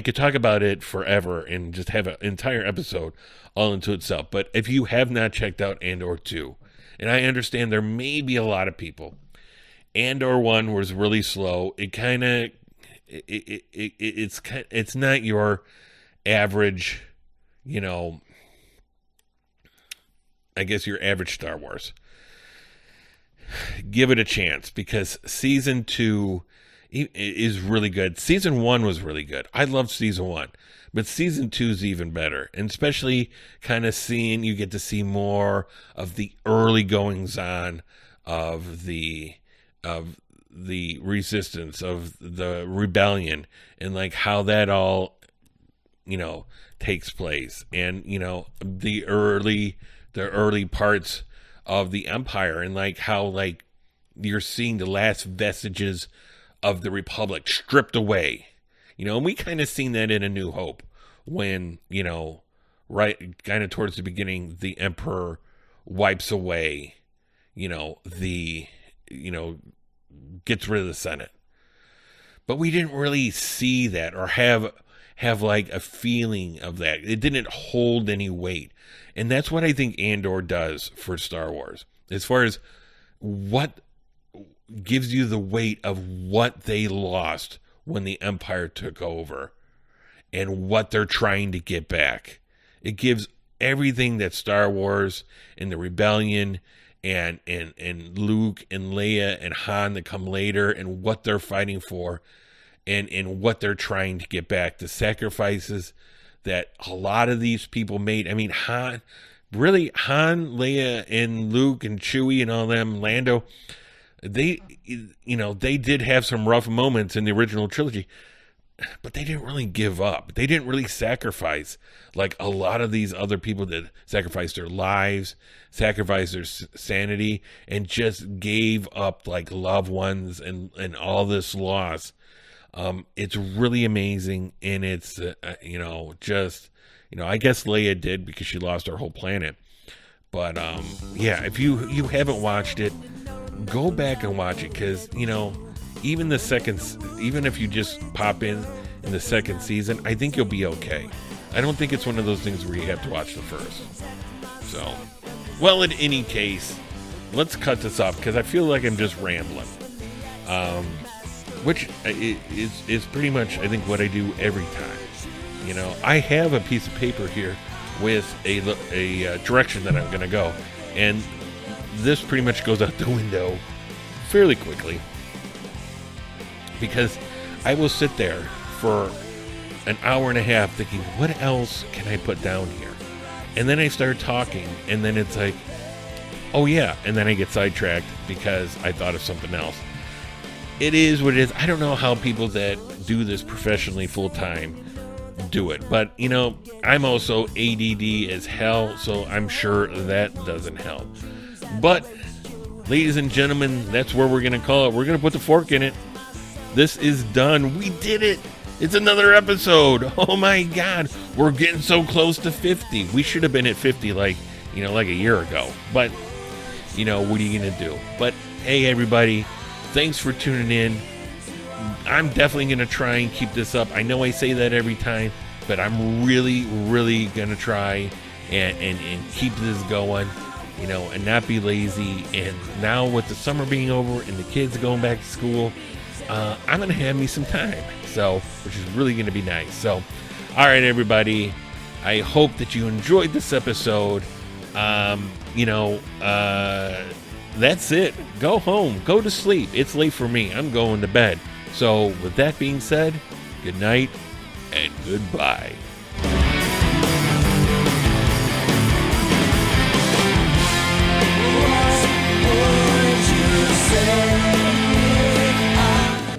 could talk about it forever and just have an entire episode all into itself. But if you have not checked out Andor 2, and I understand there may be a lot of people, Andor 1 was really slow. It's not your average, I guess your average Star Wars. Give it a chance, because season 2 is really good. Season 1 was really good. I loved season 1, but season 2 is even better. And especially kind of you get to see more of the early goings on of the resistance, of the rebellion, and how that all, takes place. And, the early parts of the Empire, and how you're seeing the last vestiges of the Republic stripped away, and we kind of seen that in A New Hope, when right kind of towards the beginning, the Emperor wipes away, gets rid of the Senate. But we didn't really see that, or have a feeling of that. It didn't hold any weight. And that's what I think Andor does for Star Wars. As far as what gives you the weight of what they lost when the Empire took over and what they're trying to get back. It gives everything that Star Wars and the Rebellion and Luke and Leia and Han that come later and what they're fighting for and what they're trying to get back. The sacrifices that a lot of these people made. I mean, Han, Leia and Luke and Chewie and all them, Lando, they did have some rough moments in the original trilogy, but they didn't really give up. They didn't really sacrifice like a lot of these other people that sacrificed their lives, sacrificed their sanity, and just gave up like loved ones and all this loss. It's really amazing, and it's I guess Leia did because she lost her whole planet. But yeah, if you haven't watched it, go back and watch it, because even if you just pop in the second season, I think you'll be okay. I don't think it's one of those things where you have to watch the first. So, well, in any case, let's cut this off because I feel like I'm just rambling. Which is pretty much, I think, what I do every time. I have a piece of paper here with a direction that I'm going to go, and this pretty much goes out the window fairly quickly, because I will sit there for an hour and a half thinking, what else can I put down here? And then I start talking, and then it's like, oh yeah, and then I get sidetracked because I thought of something else. It is what it is. I don't know how people that do this professionally full time do it, but I'm also ADD as hell, so I'm sure that doesn't help. But ladies and gentlemen, that's where we're gonna call it. We're gonna put the fork in it. This is done. We did it. It's another episode. Oh my God, we're getting so close to 50. We should have been at 50 like a year ago, but what are you gonna do? But hey, everybody, thanks for tuning in. I'm definitely going to try and keep this up. I know I say that every time, but I'm really, really going to try and keep this going, and not be lazy. And now with the summer being over and the kids going back to school, I'm going to have me some time. So, which is really going to be nice. So, all right, everybody. I hope that you enjoyed this episode. That's it. Go home. Go to sleep. It's late for me. I'm going to bed. So, with that being said, good night and goodbye.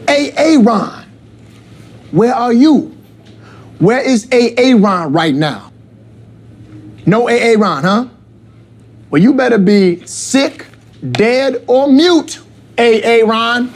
Hey, Aaron, where are you? Where is Aaron right now? No Aaron, huh? Well, you better be sick, dead, or mute, Aaron.